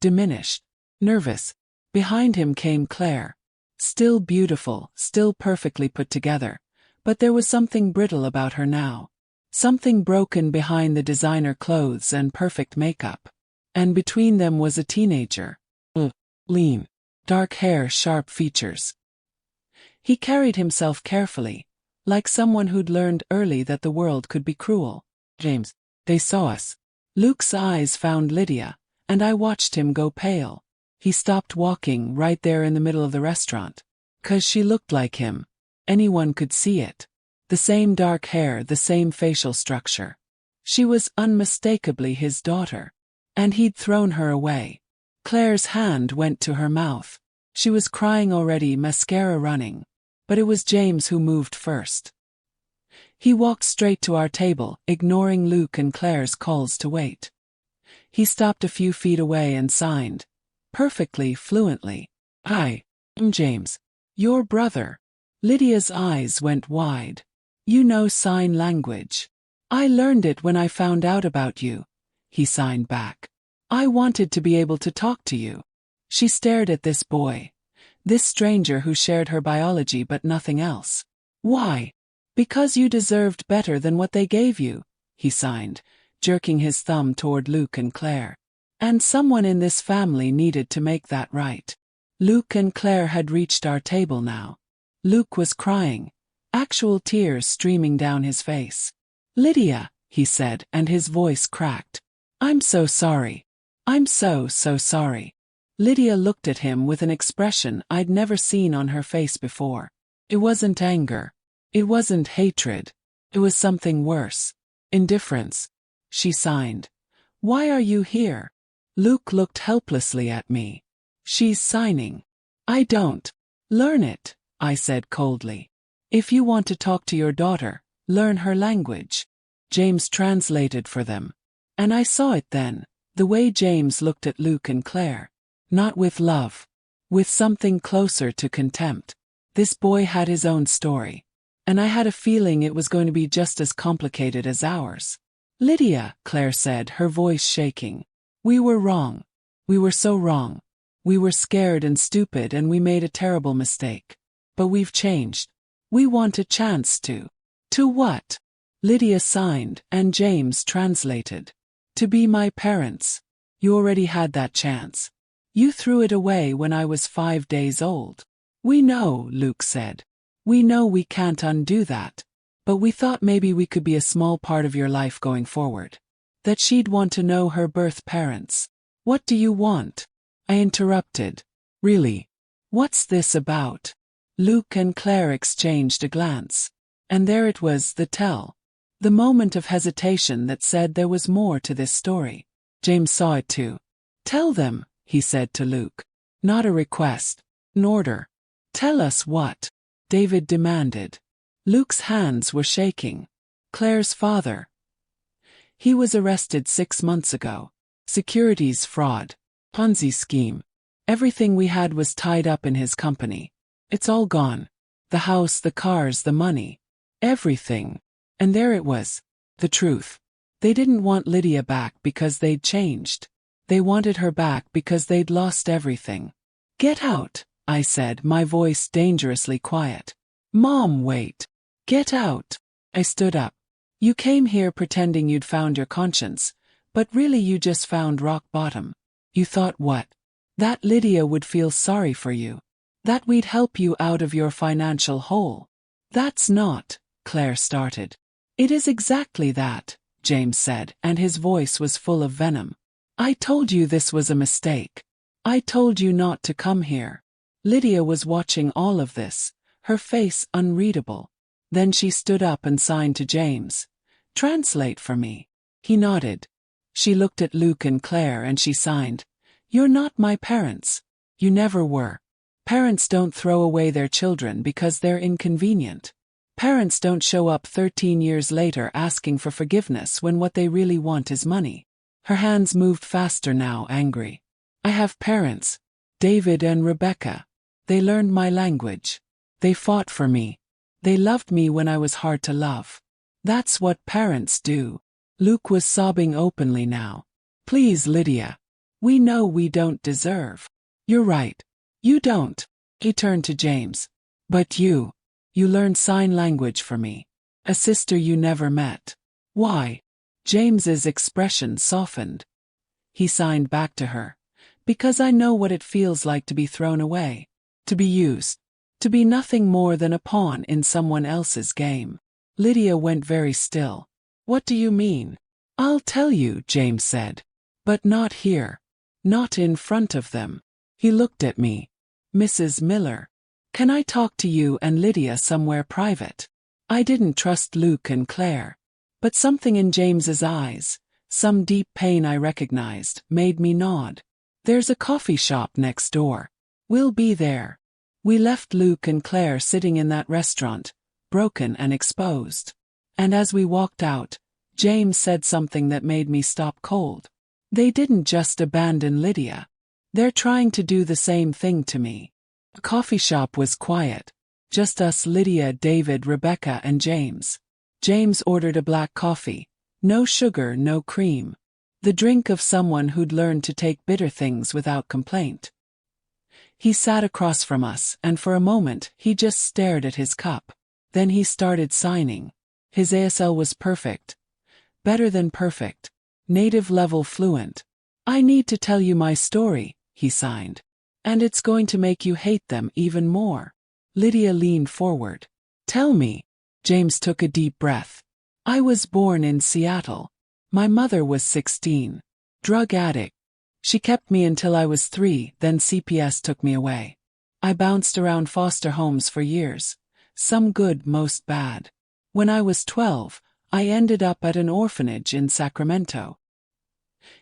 diminished, nervous. Behind him came Claire. Still beautiful, still perfectly put together, but there was something brittle about her now. Something broken behind the designer clothes and perfect makeup. And between them was a teenager. Lean. Dark hair, sharp features. He carried himself carefully, like someone who'd learned early that the world could be cruel. "James, they saw us." Luke's eyes found Lydia, and I watched him go pale. He stopped walking right there in the middle of the restaurant. 'Cause she looked like him. Anyone could see it. The same dark hair, the same facial structure. She was unmistakably his daughter. And he'd thrown her away. Claire's hand went to her mouth. She was crying already, mascara running. But it was James who moved first. He walked straight to our table, ignoring Luke and Claire's calls to wait. He stopped a few feet away and signed. Perfectly, fluently. "Hi, I'm James. Your brother." Lydia's eyes went wide. "You know sign language." "I learned it when I found out about you," he signed back. "I wanted to be able to talk to you." She stared at this boy. This stranger who shared her biology but nothing else. "Why?" "Because you deserved better than what they gave you," he signed, jerking his thumb toward Luke and Claire. "And someone in this family needed to make that right." Luke and Claire had reached our table now. Luke was crying, actual tears streaming down his face. "Lydia," he said, and his voice cracked. "I'm so sorry. I'm so sorry." Lydia looked at him with an expression I'd never seen on her face before. It wasn't anger. It wasn't hatred. It was something worse. Indifference. She signed. "Why are you here?" Luke looked helplessly at me. "She's signing." "I don't." "Learn it," I said coldly. "If you want to talk to your daughter, learn her language." James translated for them. And I saw it then, the way James looked at Luke and Claire. Not with love. With something closer to contempt. This boy had his own story. And I had a feeling it was going to be just as complicated as ours. "Lydia," Claire said, her voice shaking. "We were wrong. We were so wrong. We were scared and stupid and we made a terrible mistake. But we've changed. We want a chance to." "To what?" Lydia signed, and James translated. "To be my parents. You already had that chance. You threw it away when I was 5 days old." "We know," Luke said. "We know we can't undo that. But we thought maybe we could be a small part of your life going forward. That she'd want to know her birth parents." "What do you want?" I interrupted. "Really? What's this about?" Luke and Claire exchanged a glance. And there it was, the tell. The moment of hesitation that said there was more to this story. James saw it too. "Tell them," he said to Luke. "Not a request. An order." "Tell us what?" David demanded. Luke's hands were shaking. "Claire's father. He was arrested 6 months ago. Securities fraud. Ponzi scheme. Everything we had was tied up in his company. It's all gone. The house, the cars, the money. Everything. And there it was. The truth. They didn't want Lydia back because they'd changed. They wanted her back because they'd lost everything." "Get out," I said, my voice dangerously quiet. "Mom, wait. Get out." I stood up. "You came here pretending you'd found your conscience, but really you just found rock bottom. You thought what? That Lydia would feel sorry for you. That we'd help you out of your financial hole. That's not," Claire started. "It is exactly that," James said, and his voice was full of venom. "I told you this was a mistake. I told you not to come here." Lydia was watching all of this, her face unreadable. Then she stood up and signed to James. "Translate for me." He nodded. She looked at Luke and Claire and she signed. You're not my parents. You never were. Parents don't throw away their children because they're inconvenient. Parents don't show up 13 years later asking for forgiveness when what they really want is money. Her hands moved faster now, angry. I have parents. David and Rebecca. They learned my language. They fought for me. They loved me when I was hard to love. That's what parents do. Luke was sobbing openly now. Please, Lydia. We know we don't deserve. You're right. You don't. He turned to James. But you learned sign language for me. A sister you never met. Why? James's expression softened. He signed back to her. Because I know what it feels like to be thrown away. To be used. To be nothing more than a pawn in someone else's game. Lydia went very still. What do you mean? I'll tell you, James said. But not here. Not in front of them. He looked at me. Mrs. Miller. Can I talk to you and Lydia somewhere private? I didn't trust Luke and Claire. But something in James's eyes, some deep pain I recognized, made me nod. There's a coffee shop next door. We'll be there. We left Luke and Claire sitting in that restaurant, broken and exposed. And as we walked out, James said something that made me stop cold. They didn't just abandon Lydia. They're trying to do the same thing to me. The coffee shop was quiet. Just us, Lydia, David, Rebecca, and James. James ordered a black coffee. No sugar, no cream. The drink of someone who'd learned to take bitter things without complaint. He sat across from us, and for a moment, he just stared at his cup. Then he started signing. His ASL was perfect. Better than perfect. Native level fluent. I need to tell you my story, he signed. And it's going to make you hate them even more. Lydia leaned forward. Tell me. James took a deep breath. I was born in Seattle. My mother was 16. Drug addict. She kept me until I was 3, then CPS took me away. I bounced around foster homes for years. Some good, most bad. When I was 12, I ended up at an orphanage in Sacramento.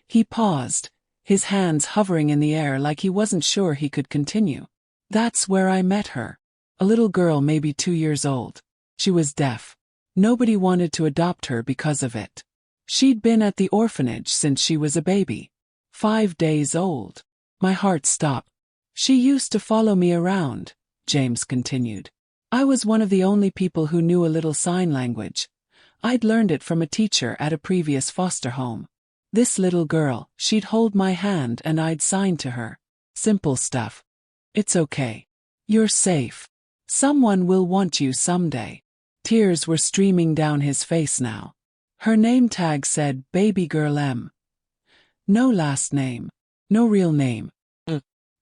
He paused, his hands hovering in the air like he wasn't sure he could continue. That's where I met her. A little girl, maybe 2 years old. She was deaf. Nobody wanted to adopt her because of it. She'd been at the orphanage since she was a baby. 5 days old. My heart stopped. She used to follow me around, James continued. I was one of the only people who knew a little sign language. I'd learned it from a teacher at a previous foster home. This little girl, she'd hold my hand and I'd sign to her. Simple stuff. It's okay. You're safe. Someone will want you someday. Tears were streaming down his face now. Her name tag said Baby Girl M. No last name. No real name.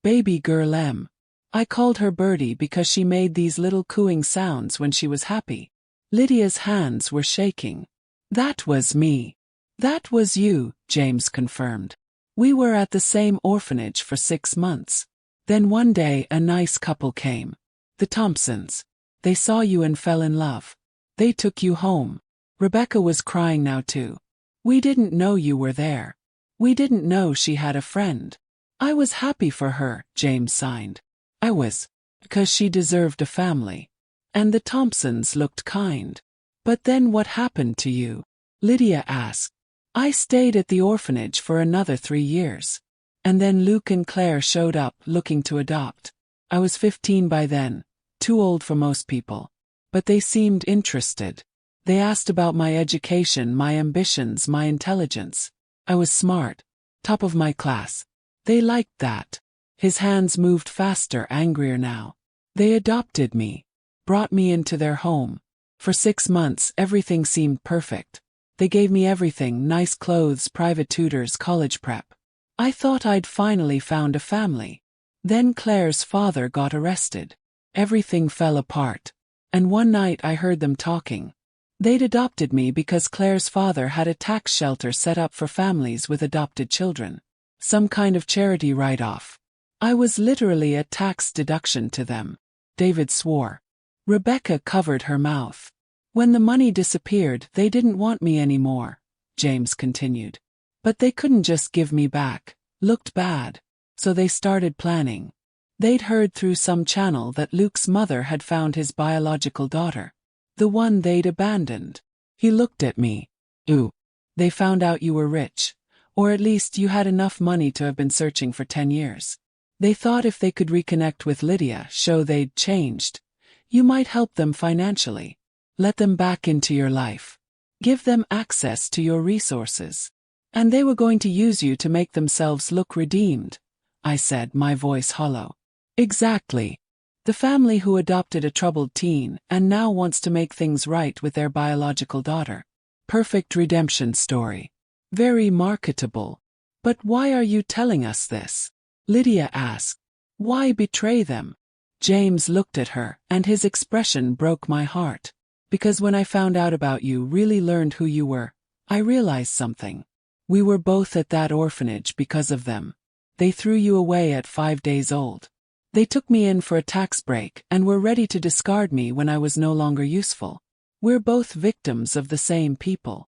Baby Girl M. I called her Birdie because she made these little cooing sounds when she was happy. Lydia's hands were shaking. That was me. That was you, James confirmed. We were at the same orphanage for 6 months. Then one day a nice couple came. The Thompsons. They saw you and fell in love. They took you home. Rebecca was crying now too. We didn't know you were there. We didn't know she had a friend. I was happy for her, James signed. I was. Because she deserved a family. And the Thompsons looked kind. But then what happened to you? Lydia asked. I stayed at the orphanage for another 3 years. And then Luke and Claire showed up looking to adopt. I was 15 by then, too old for most people. But they seemed interested. They asked about my education, my ambitions, my intelligence. I was smart. Top of my class. They liked that. His hands moved faster, angrier now. They adopted me. Brought me into their home. For 6 months everything seemed perfect. They gave me everything, nice clothes, private tutors, college prep. I thought I'd finally found a family. Then Claire's father got arrested. Everything fell apart. And one night I heard them talking. They'd adopted me because Claire's father had a tax shelter set up for families with adopted children. Some kind of charity write-off. I was literally a tax deduction to them. David swore. Rebecca covered her mouth. When the money disappeared, they didn't want me anymore, James continued. But they couldn't just give me back. Looked bad. So they started planning. They'd heard through some channel that Luke's mother had found his biological daughter. The one they'd abandoned. He looked at me. Ooh. They found out you were rich. Or at least you had enough money to have been searching for 10 years. They thought if they could reconnect with Lydia, show they'd changed, you might help them financially. Let them back into your life. Give them access to your resources. And they were going to use you to make themselves look redeemed, I said, my voice hollow. Exactly. The family who adopted a troubled teen and now wants to make things right with their biological daughter. Perfect redemption story. Very marketable. But why are you telling us this? Lydia asked. Why betray them? James looked at her, and his expression broke my heart. Because when I found out about you, really learned who you were, I realized something. We were both at that orphanage because of them. They threw you away at 5 days old. They took me in for a tax break and were ready to discard me when I was no longer useful. We're both victims of the same people.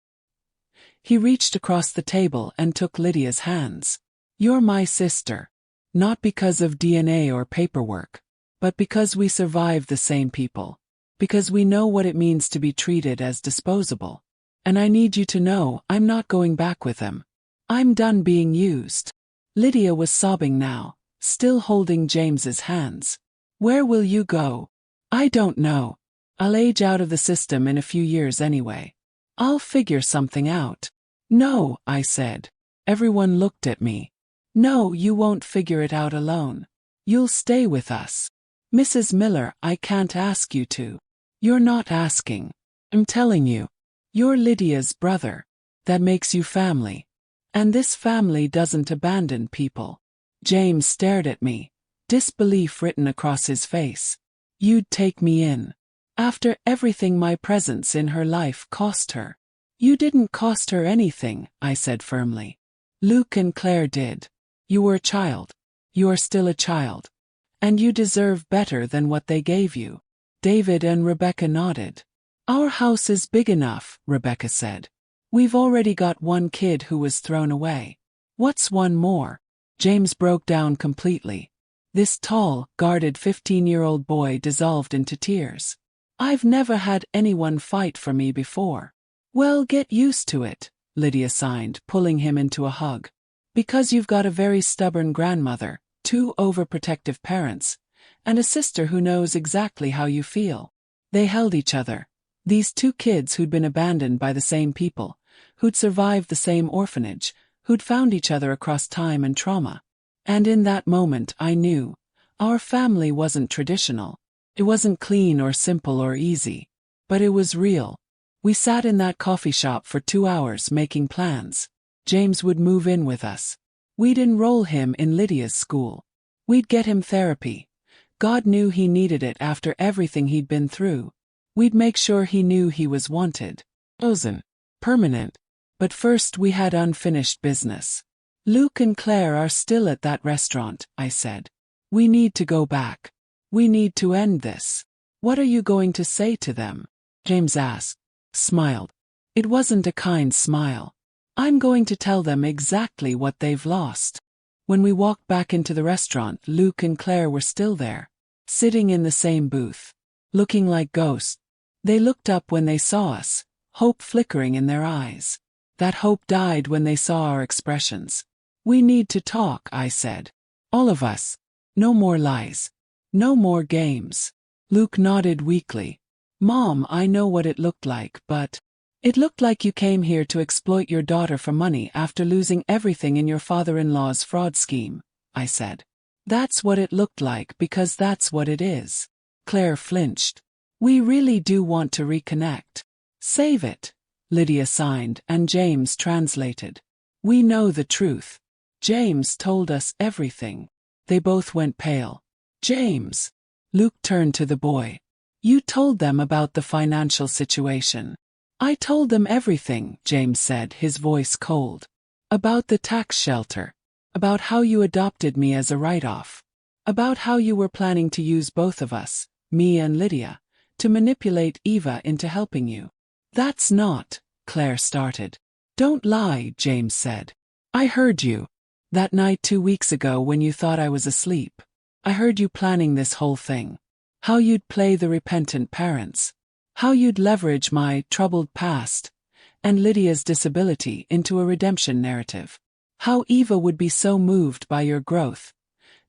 He reached across the table and took Lydia's hands. You're my sister. Not because of DNA or paperwork, but because we survived the same people. Because we know what it means to be treated as disposable. And I need you to know I'm not going back with them. I'm done being used. Lydia was sobbing now, still holding James's hands. Where will you go? I don't know. I'll age out of the system in a few years anyway. I'll figure something out. No, I said. Everyone looked at me. No, you won't figure it out alone. You'll stay with us. Mrs. Miller, I can't ask you to. You're not asking. I'm telling you. You're Lydia's brother. That makes you family. And this family doesn't abandon people. James stared at me, disbelief written across his face. You'd take me in. After everything my presence in her life cost her. You didn't cost her anything, I said firmly. Luke and Claire did. You were a child. You are still a child. And you deserve better than what they gave you. David and Rebecca nodded. Our house is big enough, Rebecca said. We've already got one kid who was thrown away. What's one more? James broke down completely. This tall, guarded 15-year-old boy dissolved into tears. I've never had anyone fight for me before. Well, get used to it, Lydia sighed, pulling him into a hug. Because you've got a very stubborn grandmother, 2 overprotective parents, and a sister who knows exactly how you feel. They held each other. These 2 kids who'd been abandoned by the same people, who'd survived the same orphanage, who'd found each other across time and trauma. And in that moment I knew, our family wasn't traditional. It wasn't clean or simple or easy. But it was real. We sat in that coffee shop for 2 hours making plans. James would move in with us. We'd enroll him in Lydia's school. We'd get him therapy. God knew he needed it after everything he'd been through. We'd make sure he knew he was wanted. Chosen. Permanent. But first we had unfinished business. Luke and Claire are still at that restaurant, I said. We need to go back. We need to end this. What are you going to say to them? James asked. Smiled. It wasn't a kind smile. I'm going to tell them exactly what they've lost. When we walked back into the restaurant, Luke and Claire were still there, sitting in the same booth, looking like ghosts. They looked up when they saw us, hope flickering in their eyes. That hope died when they saw our expressions. We need to talk, I said. All of us. No more lies. No more games. Luke nodded weakly. Mom, I know what it looked like, but it looked like you came here to exploit your daughter for money after losing everything in your father-in-law's fraud scheme, I said. That's what it looked like because that's what it is. Claire flinched. We really do want to reconnect. Save it. Lydia signed and James translated. We know the truth. James told us everything. They both went pale. James. Luke turned to the boy. You told them about the financial situation. I told them everything, James said, his voice cold. About the tax shelter. About how you adopted me as a write-off. About how you were planning to use both of us, me and Lydia, to manipulate Eva into helping you. That's not, Claire started. Don't lie, James said. I heard you. That night 2 weeks ago when you thought I was asleep. I heard you planning this whole thing. How you'd play the repentant parents. How you'd leverage my troubled past and Lydia's disability into a redemption narrative. How Eva would be so moved by your growth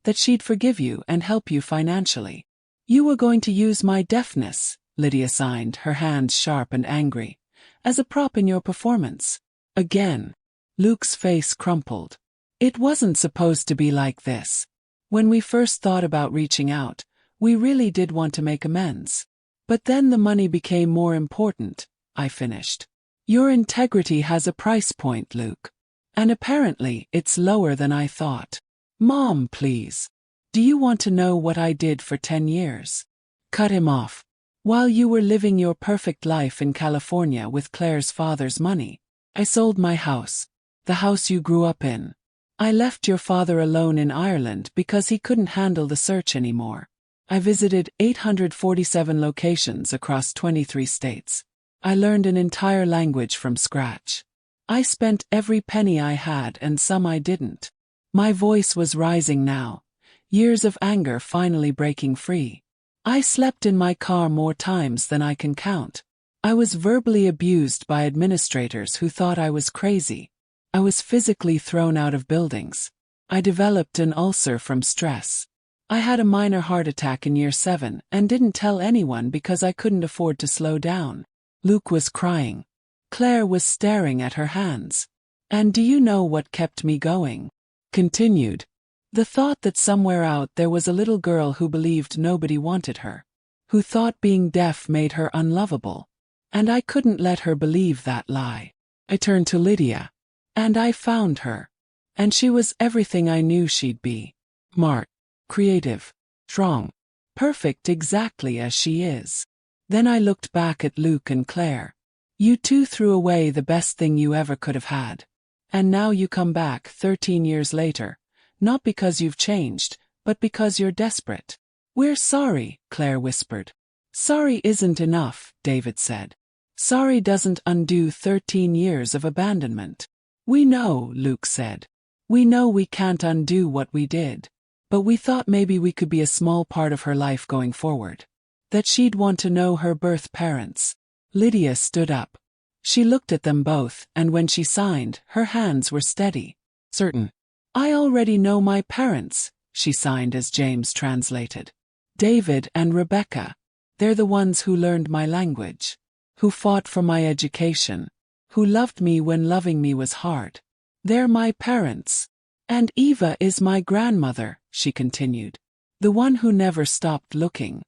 that she'd forgive you and help you financially. You were going to use my deafness, Lydia signed, her hands sharp and angry, as a prop in your performance. Again. Luke's face crumpled. It wasn't supposed to be like this. When we first thought about reaching out, we really did want to make amends. But then the money became more important, I finished. Your integrity has a price point, Luke. And apparently it's lower than I thought. Mom, please. Do you want to know what I did for 10 years? Cut him off. While you were living your perfect life in California with Claire's father's money, I sold my house, the house you grew up in. I left your father alone in Ireland because he couldn't handle the search anymore. I visited 847 locations across 23 states. I learned an entire language from scratch. I spent every penny I had and some I didn't. My voice was rising now, years of anger finally breaking free. I slept in my car more times than I can count. I was verbally abused by administrators who thought I was crazy. I was physically thrown out of buildings. I developed an ulcer from stress. I had a minor heart attack in year 7 and didn't tell anyone because I couldn't afford to slow down. Luke was crying. Claire was staring at her hands. And do you know what kept me going? Continued. The thought that somewhere out there was a little girl who believed nobody wanted her. Who thought being deaf made her unlovable. And I couldn't let her believe that lie. I turned to Lydia. And I found her. And she was everything I knew she'd be. Smart, creative, strong, perfect exactly as she is. Then I looked back at Luke and Claire. You two threw away the best thing you ever could have had. And now you come back 13 years later, not because you've changed, but because you're desperate. We're sorry, Claire whispered. Sorry isn't enough, David said. Sorry doesn't undo 13 years of abandonment. We know, Luke said. We know we can't undo what we did. But we thought maybe we could be a small part of her life going forward. That she'd want to know her birth parents. Lydia stood up. She looked at them both, and when she signed, her hands were steady. Certain. I already know my parents, she signed as James translated. David and Rebecca. They're the ones who learned my language. Who fought for my education. Who loved me when loving me was hard. They're my parents. And Eva is my grandmother, she continued. The one who never stopped looking.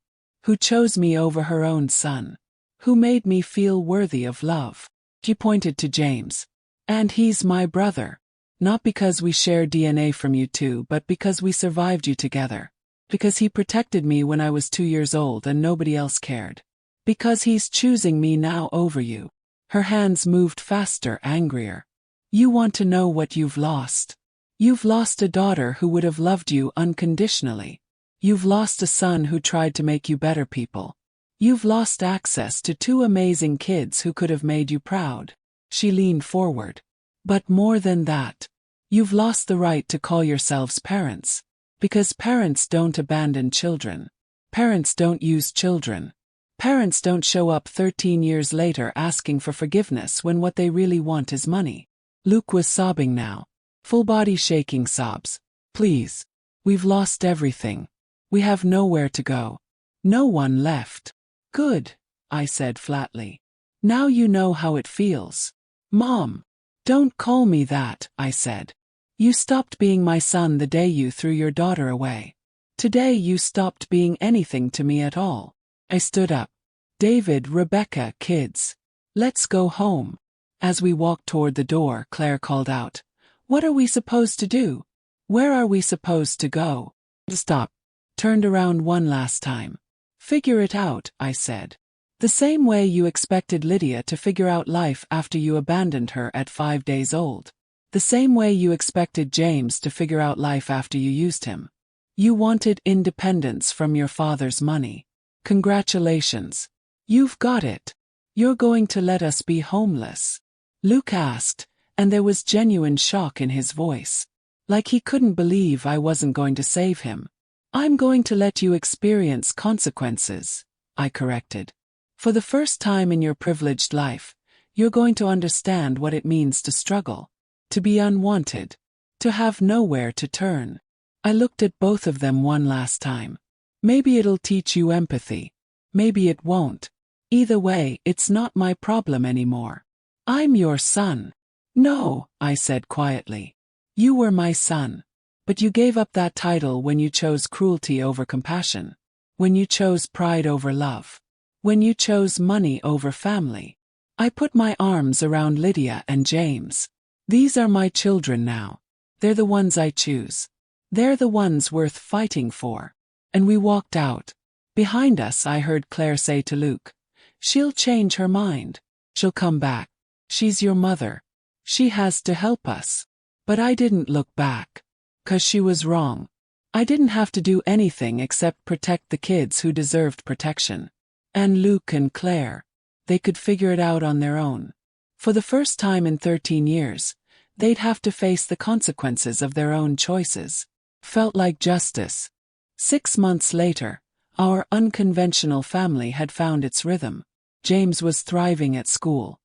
Who chose me over her own son. Who made me feel worthy of love. She pointed to James. And he's my brother. Not because we share DNA from you two, but because we survived you together. Because he protected me when I was 2 years old and nobody else cared. Because he's choosing me now over you. Her hands moved faster, angrier. You want to know what you've lost. You've lost a daughter who would have loved you unconditionally. You've lost a son who tried to make you better people. You've lost access to 2 amazing kids who could have made you proud. She leaned forward. But more than that. You've lost the right to call yourselves parents. Because parents don't abandon children. Parents don't use children. Parents don't show up 13 years later asking for forgiveness when what they really want is money. Luke was sobbing now. Full body shaking sobs. Please. We've lost everything. We have nowhere to go. No one left. Good, I said flatly. Now you know how it feels. Mom. Don't call me that, I said. You stopped being my son the day you threw your daughter away. Today you stopped being anything to me at all. I stood up. David, Rebecca, kids. Let's go home. As we walked toward the door, Claire called out. What are we supposed to do? Where are we supposed to go? Stop. Turned around one last time. Figure it out, I said. The same way you expected Lydia to figure out life after you abandoned her at 5 days old. The same way you expected James to figure out life after you used him. You wanted independence from your father's money. Congratulations. You've got it. You're going to let us be homeless? Luke asked, and there was genuine shock in his voice. Like he couldn't believe I wasn't going to save him. I'm going to let you experience consequences, I corrected. For the first time in your privileged life, you're going to understand what it means to struggle, to be unwanted, to have nowhere to turn. I looked at both of them one last time. Maybe it'll teach you empathy. Maybe it won't. Either way, it's not my problem anymore. I'm your son. No, I said quietly. You were my son. But you gave up that title when you chose cruelty over compassion. When you chose pride over love. When you chose money over family. I put my arms around Lydia and James. These are my children now. They're the ones I choose. They're the ones worth fighting for. And we walked out. Behind us I heard Claire say to Luke, "She'll change her mind. She'll come back. She's your mother. She has to help us." But I didn't look back. 'Cause she was wrong. I didn't have to do anything except protect the kids who deserved protection. And Luke and Claire, they could figure it out on their own. For the first time in 13 years, they'd have to face the consequences of their own choices. Felt like justice. 6 months later, our unconventional family had found its rhythm. James was thriving at school.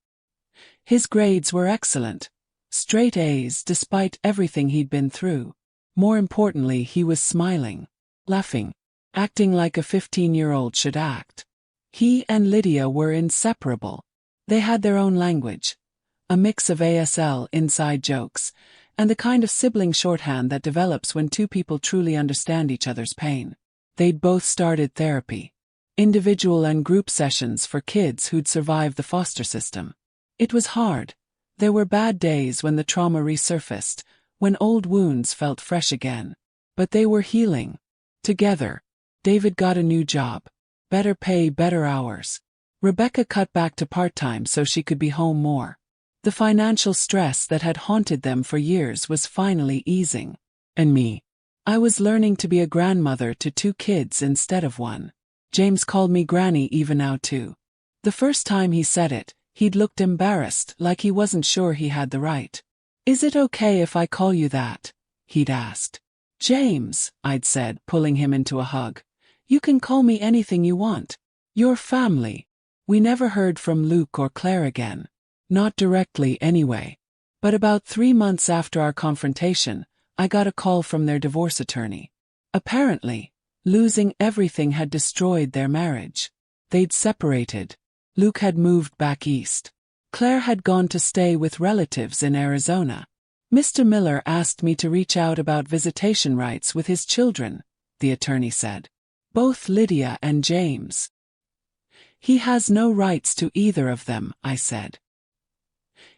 His grades were excellent. Straight A's despite everything he'd been through. More importantly, he was smiling, laughing, acting like a 15-year-old should act. He and Lydia were inseparable. They had their own language, a mix of ASL inside jokes, and the kind of sibling shorthand that develops when two people truly understand each other's pain. They'd both started therapy, individual and group sessions for kids who'd survived the foster system. It was hard. There were bad days when the trauma resurfaced, when old wounds felt fresh again. But they were healing. Together. David got a new job. Better pay, better hours. Rebecca cut back to part-time so she could be home more. The financial stress that had haunted them for years was finally easing. And me. I was learning to be a grandmother to 2 kids instead of 1. James called me Granny even now too. The first time he said it, he'd looked embarrassed, like he wasn't sure he had the right. "Is it okay if I call you that?" he'd asked. "James," I'd said, pulling him into a hug. "You can call me anything you want. You're family." We never heard from Luke or Claire again. Not directly anyway. But about 3 months after our confrontation, I got a call from their divorce attorney. Apparently, losing everything had destroyed their marriage. They'd separated. Luke had moved back east. Claire had gone to stay with relatives in Arizona. "Mr. Miller asked me to reach out about visitation rights with his children," the attorney said. "Both Lydia and James." "He has no rights to either of them," I said.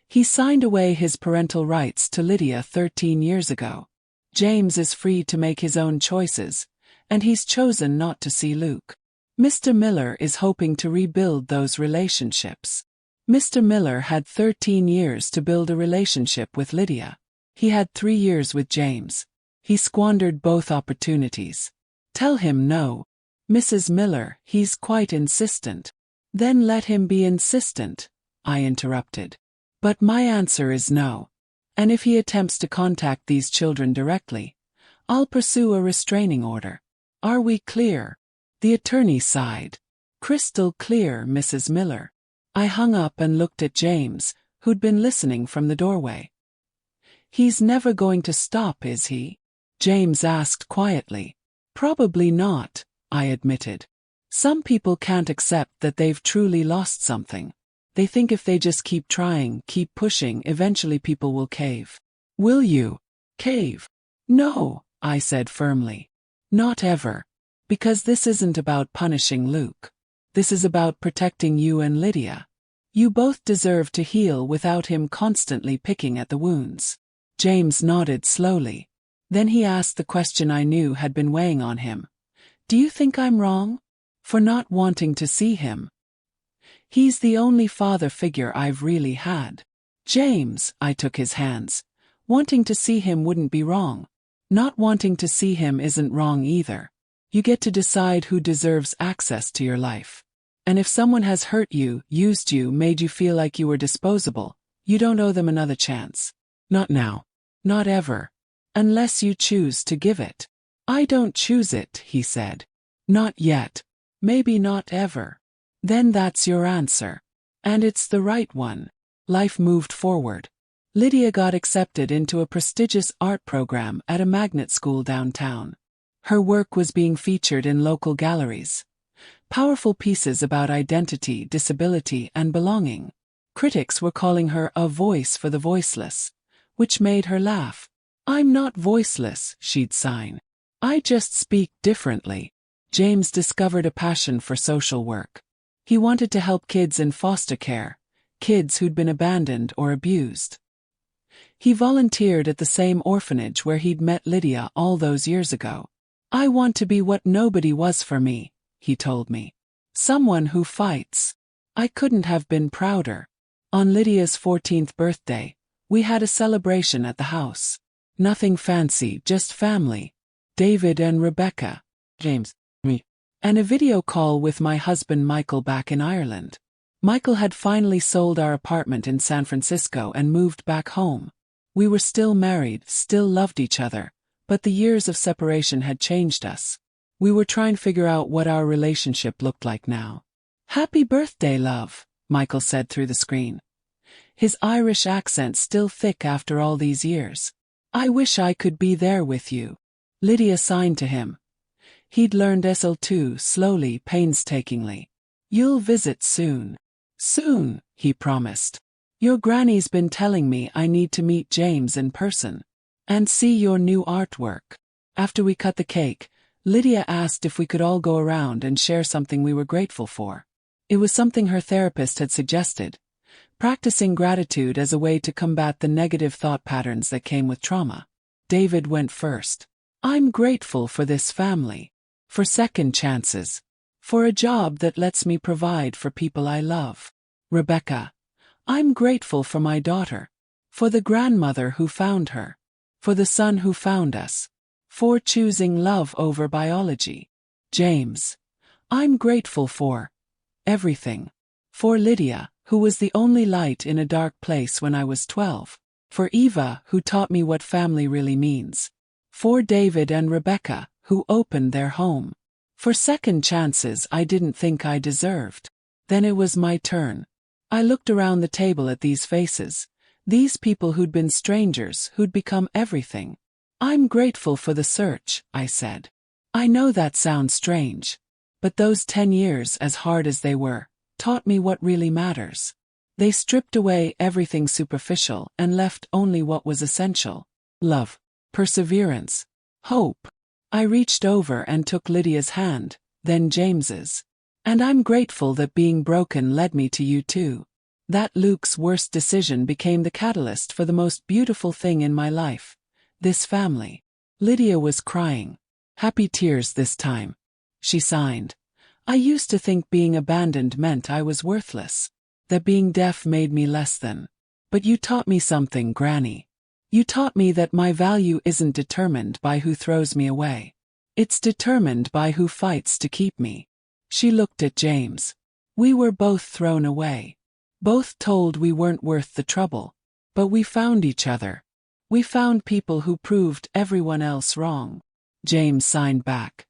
"He signed away his parental rights to Lydia 13 years ago. James is free to make his own choices, and he's chosen not to see Luke. Mr. Miller is hoping to rebuild those relationships." Mr. Miller had 13 years to build a relationship with Lydia. He had 3 years with James. He squandered both opportunities. "Tell him no, Mrs. Miller, he's quite insistent." "Then let him be insistent," I interrupted. "But my answer is no. And if he attempts to contact these children directly, I'll pursue a restraining order. Are we clear?" The attorney sighed. "Crystal clear, Mrs. Miller." I hung up and looked at James, who'd been listening from the doorway. "He's never going to stop, is he?" James asked quietly. "Probably not," I admitted. "Some people can't accept that they've truly lost something. They think if they just keep trying, keep pushing, eventually people will cave." "Will you cave?" "No," I said firmly. "Not ever. Because this isn't about punishing Luke. This is about protecting you and Lydia. You both deserve to heal without him constantly picking at the wounds." James nodded slowly. Then he asked the question I knew had been weighing on him. "Do you think I'm wrong? For not wanting to see him?" "He's the only father figure I've really had." "James," I took his hands. "Wanting to see him wouldn't be wrong. Not wanting to see him isn't wrong either. You get to decide who deserves access to your life. And if someone has hurt you, used you, made you feel like you were disposable, you don't owe them another chance. Not now. Not ever." Unless you choose to give it. I don't choose it, he said. Not yet. Maybe not ever. Then that's your answer. And it's the right one. Life moved forward. Lydia got accepted into a prestigious art program at a magnet school downtown. Her work was being featured in local galleries. Powerful pieces about identity, disability, and belonging. Critics were calling her a voice for the voiceless, which made her laugh. I'm not voiceless, she'd sign. I just speak differently. James discovered a passion for social work. He wanted to help kids in foster care, kids who'd been abandoned or abused. He volunteered at the same orphanage where he'd met Lydia all those years ago. I want to be what nobody was for me, he told me. Someone who fights. I couldn't have been prouder. On Lydia's 14th birthday, we had a celebration at the house. Nothing fancy, just family. David and Rebecca, James, me, and a video call with my husband Michael back in Ireland. Michael had finally sold our apartment in San Francisco and moved back home. We were still married, still loved each other, but the years of separation had changed us. We were trying to figure out what our relationship looked like now. Happy birthday, love, Michael said through the screen. His Irish accent still thick after all these years. I wish I could be there with you. Lydia signed to him. He'd learned SL2 slowly, painstakingly. You'll visit soon. Soon, he promised. Your granny's been telling me I need to meet James in person. And see your new artwork. After we cut the cake, Lydia asked if we could all go around and share something we were grateful for. It was something her therapist had suggested. Practicing gratitude as a way to combat the negative thought patterns that came with trauma. David went first. I'm grateful for this family. For second chances. For a job that lets me provide for people I love. Rebecca. I'm grateful for my daughter. For the grandmother who found her. For the son who found us. For choosing love over biology. James. I'm grateful for everything. For Lydia, who was the only light in a dark place when I was 12. For Eva, who taught me what family really means. For David and Rebecca, who opened their home. For second chances I didn't think I deserved. Then it was my turn. I looked around the table at these faces. These people who'd been strangers, who'd become everything. I'm grateful for the search, I said. I know that sounds strange. But those 10 years, as hard as they were, taught me what really matters. They stripped away everything superficial and left only what was essential. Love. Perseverance. Hope. I reached over and took Lydia's hand, then James's. And I'm grateful that being broken led me to you too. That Luke's worst decision became the catalyst for the most beautiful thing in my life. This family. Lydia was crying. Happy tears this time. She signed. I used to think being abandoned meant I was worthless. That being deaf made me less than. But you taught me something, Granny. You taught me that my value isn't determined by who throws me away. It's determined by who fights to keep me. She looked at James. We were both thrown away. Both told we weren't worth the trouble. But we found each other. We found people who proved everyone else wrong. James signed back.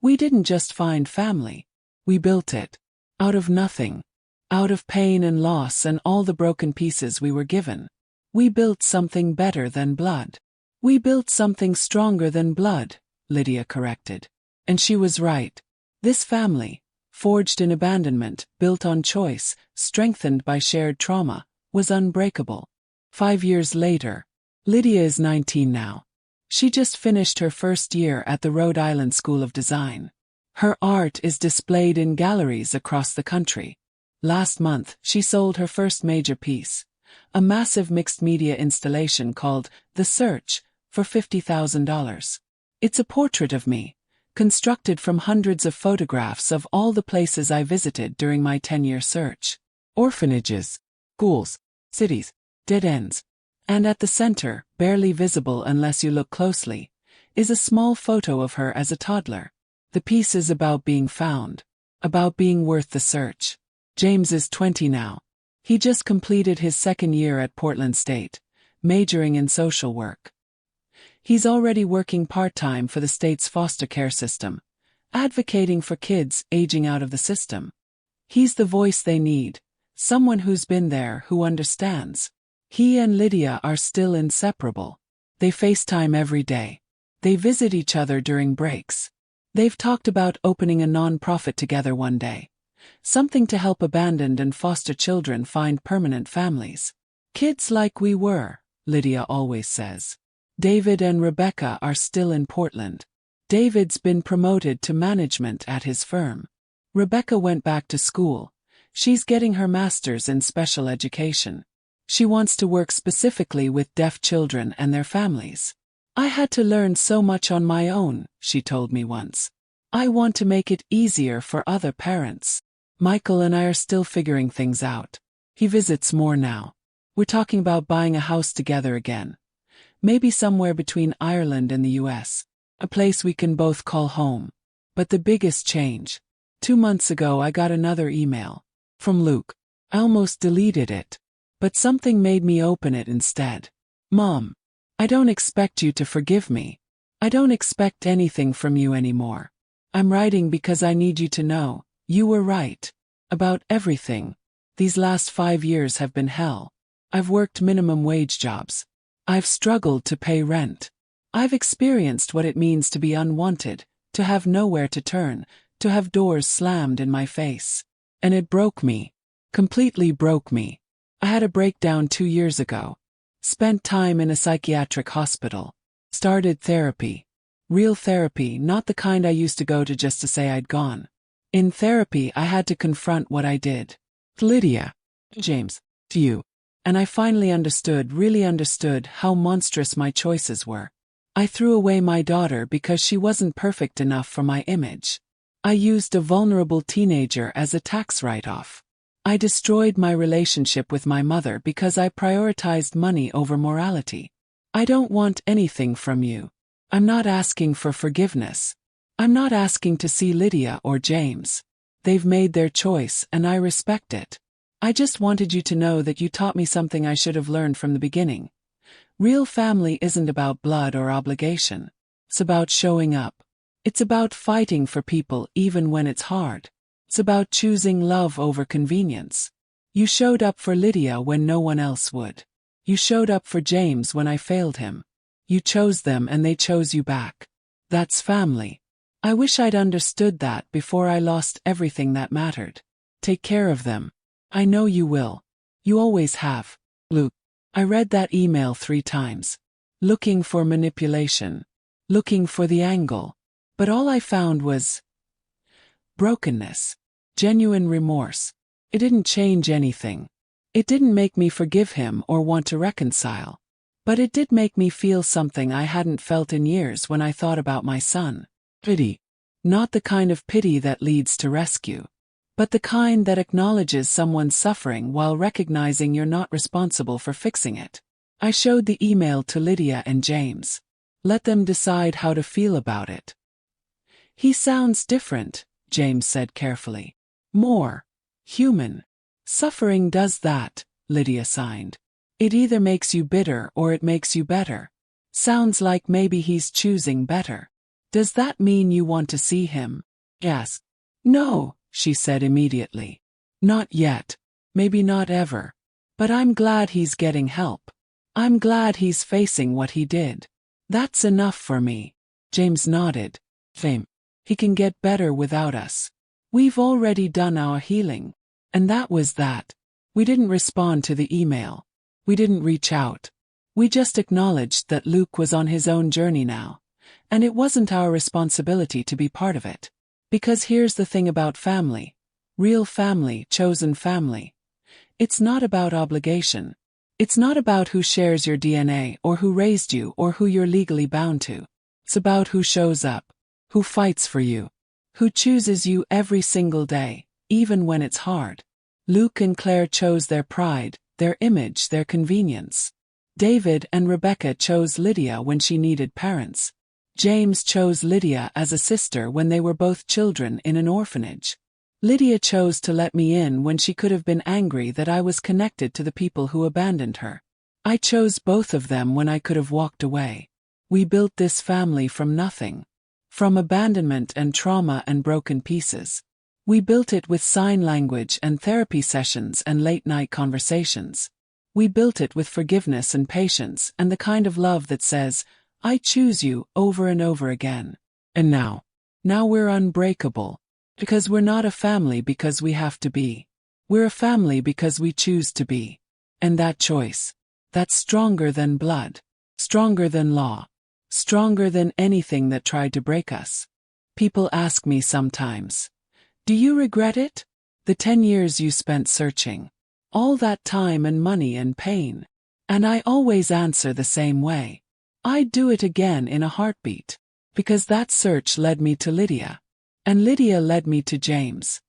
We didn't just find family. We built it. Out of nothing. Out of pain and loss and all the broken pieces we were given. We built something better than blood. We built something stronger than blood, Lydia corrected. And she was right. This family, forged in abandonment, built on choice, strengthened by shared trauma, was unbreakable. 5 years later, Lydia is 19 now. She just finished her first year at the Rhode Island School of Design. Her art is displayed in galleries across the country. Last month, she sold her first major piece, a massive mixed-media installation called The Search, for $50,000. It's a portrait of me, constructed from hundreds of photographs of all the places I visited during my 10-year search. Orphanages, schools, cities, dead ends. And at the center, barely visible unless you look closely, is a small photo of her as a toddler. The piece is about being found, about being worth the search. James is 20 now. He just completed his second year at Portland State, majoring in social work. He's already working part-time for the state's foster care system, advocating for kids aging out of the system. He's the voice they need, someone who's been there, who understands. He and Lydia are still inseparable. They FaceTime every day. They visit each other during breaks. They've talked about opening a non-profit together one day. Something to help abandoned and foster children find permanent families. Kids like we were, Lydia always says. David and Rebecca are still in Portland. David's been promoted to management at his firm. Rebecca went back to school. She's getting her master's in special education. She wants to work specifically with deaf children and their families. I had to learn so much on my own, she told me once. I want to make it easier for other parents. Michael and I are still figuring things out. He visits more now. We're talking about buying a house together again. Maybe somewhere between Ireland and the US. A place we can both call home. But the biggest change. 2 months ago I got another email. From Luke. I almost deleted it. But something made me open it instead. Mom, I don't expect you to forgive me. I don't expect anything from you anymore. I'm writing because I need you to know, you were right. About everything. These last 5 years have been hell. I've worked minimum wage jobs. I've struggled to pay rent. I've experienced what it means to be unwanted, to have nowhere to turn, to have doors slammed in my face. And it broke me. Completely broke me. I had a breakdown 2 years ago. Spent time in a psychiatric hospital. Started therapy. Real therapy, not the kind I used to go to just to say I'd gone. In therapy I had to confront what I did. Lydia. James. To you. And I finally understood, really understood, how monstrous my choices were. I threw away my daughter because she wasn't perfect enough for my image. I used a vulnerable teenager as a tax write-off. I destroyed my relationship with my mother because I prioritized money over morality. I don't want anything from you. I'm not asking for forgiveness. I'm not asking to see Lydia or James. They've made their choice and I respect it. I just wanted you to know that you taught me something I should have learned from the beginning. Real family isn't about blood or obligation. It's about showing up. It's about fighting for people even when it's hard. It's about choosing love over convenience. You showed up for Lydia when no one else would. You showed up for James when I failed him. You chose them and they chose you back. That's family. I wish I'd understood that before I lost everything that mattered. Take care of them. I know you will. You always have. Luke. I read that email 3 times. Looking for manipulation. Looking for the angle. But all I found was brokenness. Genuine remorse. It didn't change anything. It didn't make me forgive him or want to reconcile. But it did make me feel something I hadn't felt in years when I thought about my son. Pity. Not the kind of pity that leads to rescue. But the kind that acknowledges someone's suffering while recognizing you're not responsible for fixing it. I showed the email to Lydia and James. Let them decide how to feel about it. He sounds different, James said carefully. More human. Suffering does that, Lydia signed. It either makes you bitter or it makes you better. Sounds like maybe he's choosing better. Does that mean you want to see him? Yes. No, she said immediately. Not yet. Maybe not ever. But I'm glad he's getting help. I'm glad he's facing what he did. That's enough for me. James nodded. Fame. He can get better without us. We've already done our healing. And that was that. We didn't respond to the email. We didn't reach out. We just acknowledged that Luke was on his own journey now. And it wasn't our responsibility to be part of it. Because here's the thing about family. Real family, chosen family. It's not about obligation. It's not about who shares your DNA or who raised you or who you're legally bound to. It's about who shows up, who fights for you, who chooses you every single day, even when it's hard. Luke and Claire chose their pride, their image, their convenience. David and Rebecca chose Lydia when she needed parents. James chose Lydia as a sister when they were both children in an orphanage. Lydia chose to let me in when she could have been angry that I was connected to the people who abandoned her. I chose both of them when I could have walked away. We built this family from nothing. From abandonment and trauma and broken pieces. We built it with sign language and therapy sessions and late-night conversations. We built it with forgiveness and patience and the kind of love that says, I choose you, over and over again. And now we're unbreakable. Because we're not a family because we have to be. We're a family because we choose to be. And that choice, that's stronger than blood, stronger than law, stronger than anything that tried to break us. People ask me sometimes, do you regret it? The 10 years you spent searching. All that time and money and pain. And I always answer the same way. I'd do it again in a heartbeat. Because that search led me to Lydia. And Lydia led me to James.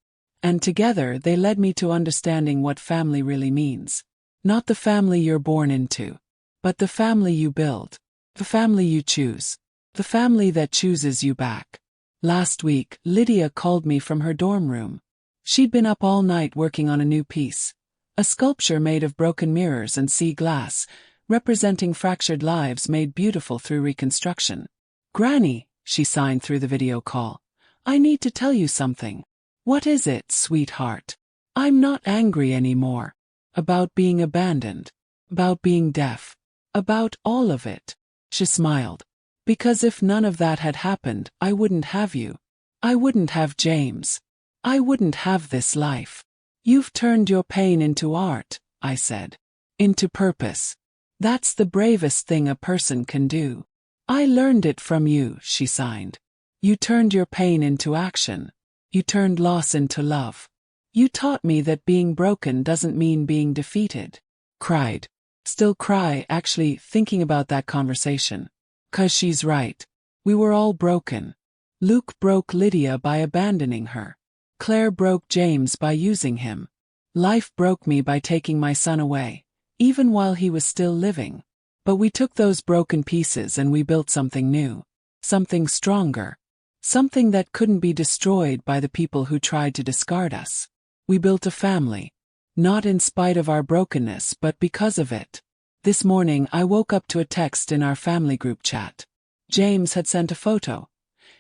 And together they led me to understanding what family really means. Not the family you're born into. But the family you build. The family you choose. The family that chooses you back. Last week, Lydia called me from her dorm room. She'd been up all night working on a new piece. A sculpture made of broken mirrors and sea glass, representing fractured lives made beautiful through reconstruction. Granny, she signed through the video call. I need to tell you something. What is it, sweetheart? I'm not angry anymore. About being abandoned. About being deaf. About all of it. She smiled. Because if none of that had happened, I wouldn't have you. I wouldn't have James. I wouldn't have this life. You've turned your pain into art, I said. Into purpose. That's the bravest thing a person can do. I learned it from you, she signed. You turned your pain into action. You turned loss into love. You taught me that being broken doesn't mean being defeated. Cried. Still cry, actually, thinking about that conversation. 'Cause she's right. We were all broken. Luke broke Lydia by abandoning her. Claire broke James by using him. Life broke me by taking my son away, even while he was still living. But we took those broken pieces and we built something new. Something stronger. Something that couldn't be destroyed by the people who tried to discard us. We built a family. Not in spite of our brokenness but because of it. This morning I woke up to a text in our family group chat. James had sent a photo.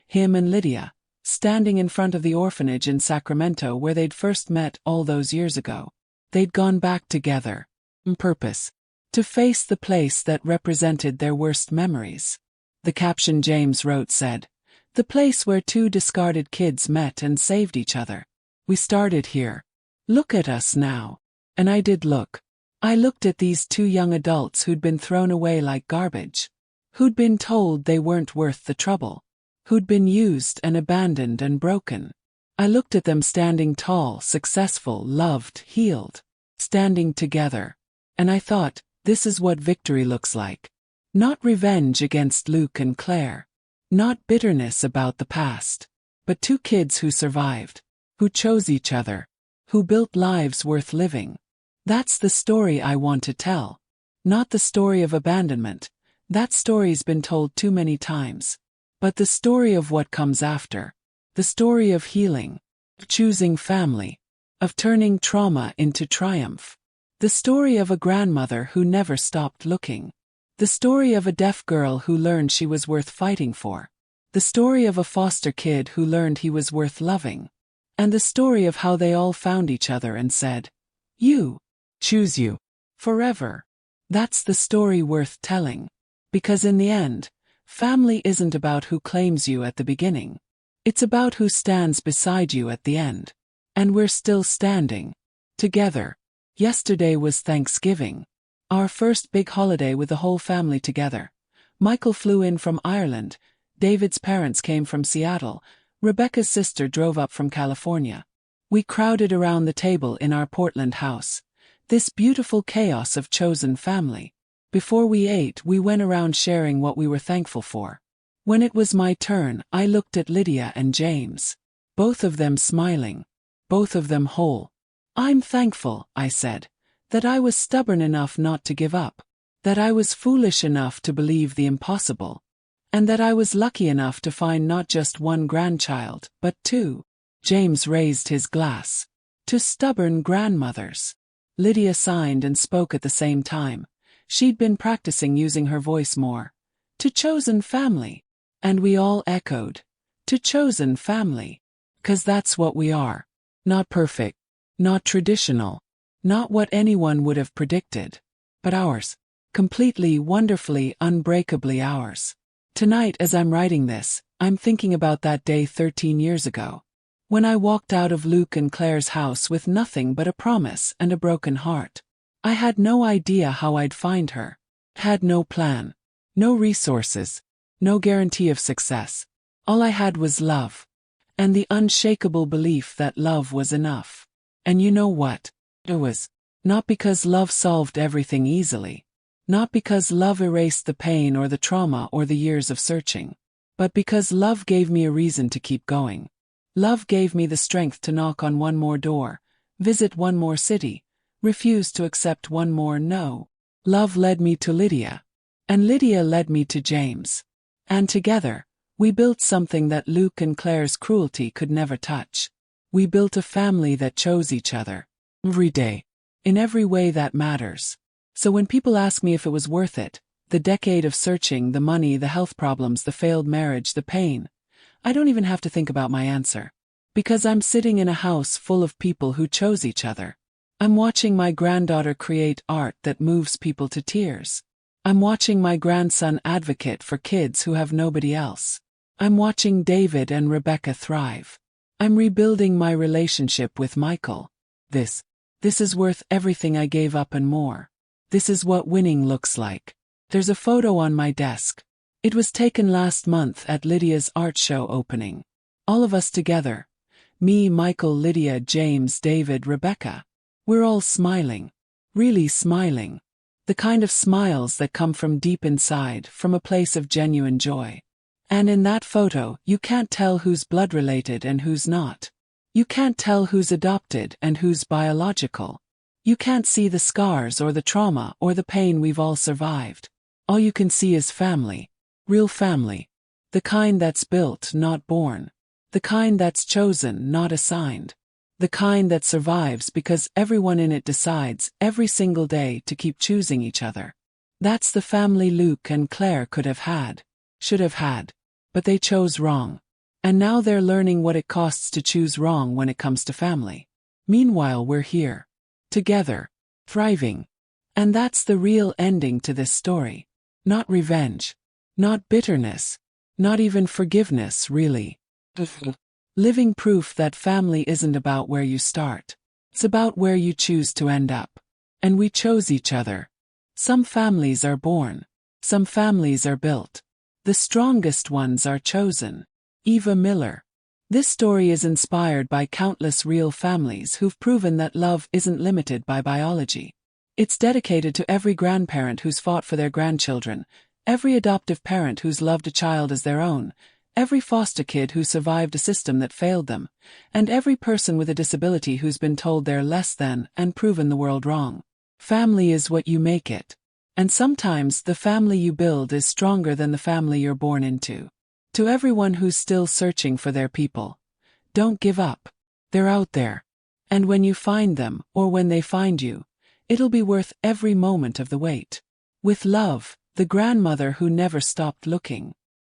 Him and Lydia, standing in front of the orphanage in Sacramento where they'd first met all those years ago. They'd gone back together. On purpose. To face the place that represented their worst memories. The caption James wrote said, the place where two discarded kids met and saved each other. We started here. Look at us now. And I did look. I looked at these two young adults who'd been thrown away like garbage. Who'd been told they weren't worth the trouble. Who'd been used and abandoned and broken. I looked at them standing tall, successful, loved, healed. Standing together. And I thought, this is what victory looks like. Not revenge against Luke and Claire. Not bitterness about the past. But two kids who survived. Who chose each other. Who built lives worth living. That's the story I want to tell. Not the story of abandonment. That story's been told too many times. But the story of what comes after. The story of healing. Of choosing family. Of turning trauma into triumph. The story of a grandmother who never stopped looking. The story of a deaf girl who learned she was worth fighting for. The story of a foster kid who learned he was worth loving. And the story of how they all found each other and said, you. Choose you. Forever. That's the story worth telling. Because in the end, family isn't about who claims you at the beginning. It's about who stands beside you at the end. And we're still standing. Together. Yesterday was Thanksgiving. Our first big holiday with the whole family together. Michael flew in from Ireland. David's parents came from Seattle. Rebecca's sister drove up from California. We crowded around the table in our Portland house. This beautiful chaos of chosen family. Before we ate, we went around sharing what we were thankful for. When it was my turn, I looked at Lydia and James. Both of them smiling. Both of them whole. I'm thankful, I said, that I was stubborn enough not to give up. That I was foolish enough to believe the impossible. And that I was lucky enough to find not just one grandchild, but two. James raised his glass. To stubborn grandmothers. Lydia signed and spoke at the same time. She'd been practicing using her voice more. To chosen family. And we all echoed, to chosen family. 'Cause that's what we are. Not perfect, not traditional, not what anyone would have predicted, but ours. Completely, wonderfully, unbreakably ours. Tonight as I'm writing this, I'm thinking about that day 13 years ago. When I walked out of Luke and Claire's house with nothing but a promise and a broken heart. I had no idea how I'd find her. Had no plan. No resources. No guarantee of success. All I had was love. And the unshakable belief that love was enough. And you know what? It was. Not because love solved everything easily. Not because love erased the pain or the trauma or the years of searching. But because love gave me a reason to keep going. Love gave me the strength to knock on one more door, visit one more city, refuse to accept one more no. Love led me to Lydia. And Lydia led me to James. And together, we built something that Luke and Claire's cruelty could never touch. We built a family that chose each other. Every day. In every way that matters. So when people ask me if it was worth it, the decade of searching, the money, the health problems, the failed marriage, the pain, I don't even have to think about my answer. Because I'm sitting in a house full of people who chose each other. I'm watching my granddaughter create art that moves people to tears. I'm watching my grandson advocate for kids who have nobody else. I'm watching David and Rebecca thrive. I'm rebuilding my relationship with Michael. This is worth everything I gave up and more. This is what winning looks like. There's a photo on my desk. It was taken last month at Lydia's art show opening. All of us together. Me, Michael, Lydia, James, David, Rebecca. We're all smiling. Really smiling. The kind of smiles that come from deep inside, from a place of genuine joy. And in that photo, you can't tell who's blood-related and who's not. You can't tell who's adopted and who's biological. You can't see the scars or the trauma or the pain we've all survived. All you can see is family. Real family. The kind that's built, not born. The kind that's chosen, not assigned. The kind that survives because everyone in it decides every single day to keep choosing each other. That's the family Luke and Claire could have had. Should have had. But they chose wrong. And now they're learning what it costs to choose wrong when it comes to family. Meanwhile we're here. Together. Thriving. And that's the real ending to this story. Not revenge. Not bitterness. Not even forgiveness, really. Living proof that family isn't about where you start. It's about where you choose to end up. And we chose each other. Some families are born. Some families are built. The strongest ones are chosen. Eva Miller. This story is inspired by countless real families who've proven that love isn't limited by biology. It's dedicated to every grandparent who's fought for their grandchildren, every adoptive parent who's loved a child as their own, every foster kid who survived a system that failed them, and every person with a disability who's been told they're less than and proven the world wrong. Family is what you make it. And sometimes the family you build is stronger than the family you're born into. To everyone who's still searching for their people, don't give up. They're out there. And when you find them, or when they find you, it'll be worth every moment of the wait. With love, the grandmother who never stopped looking.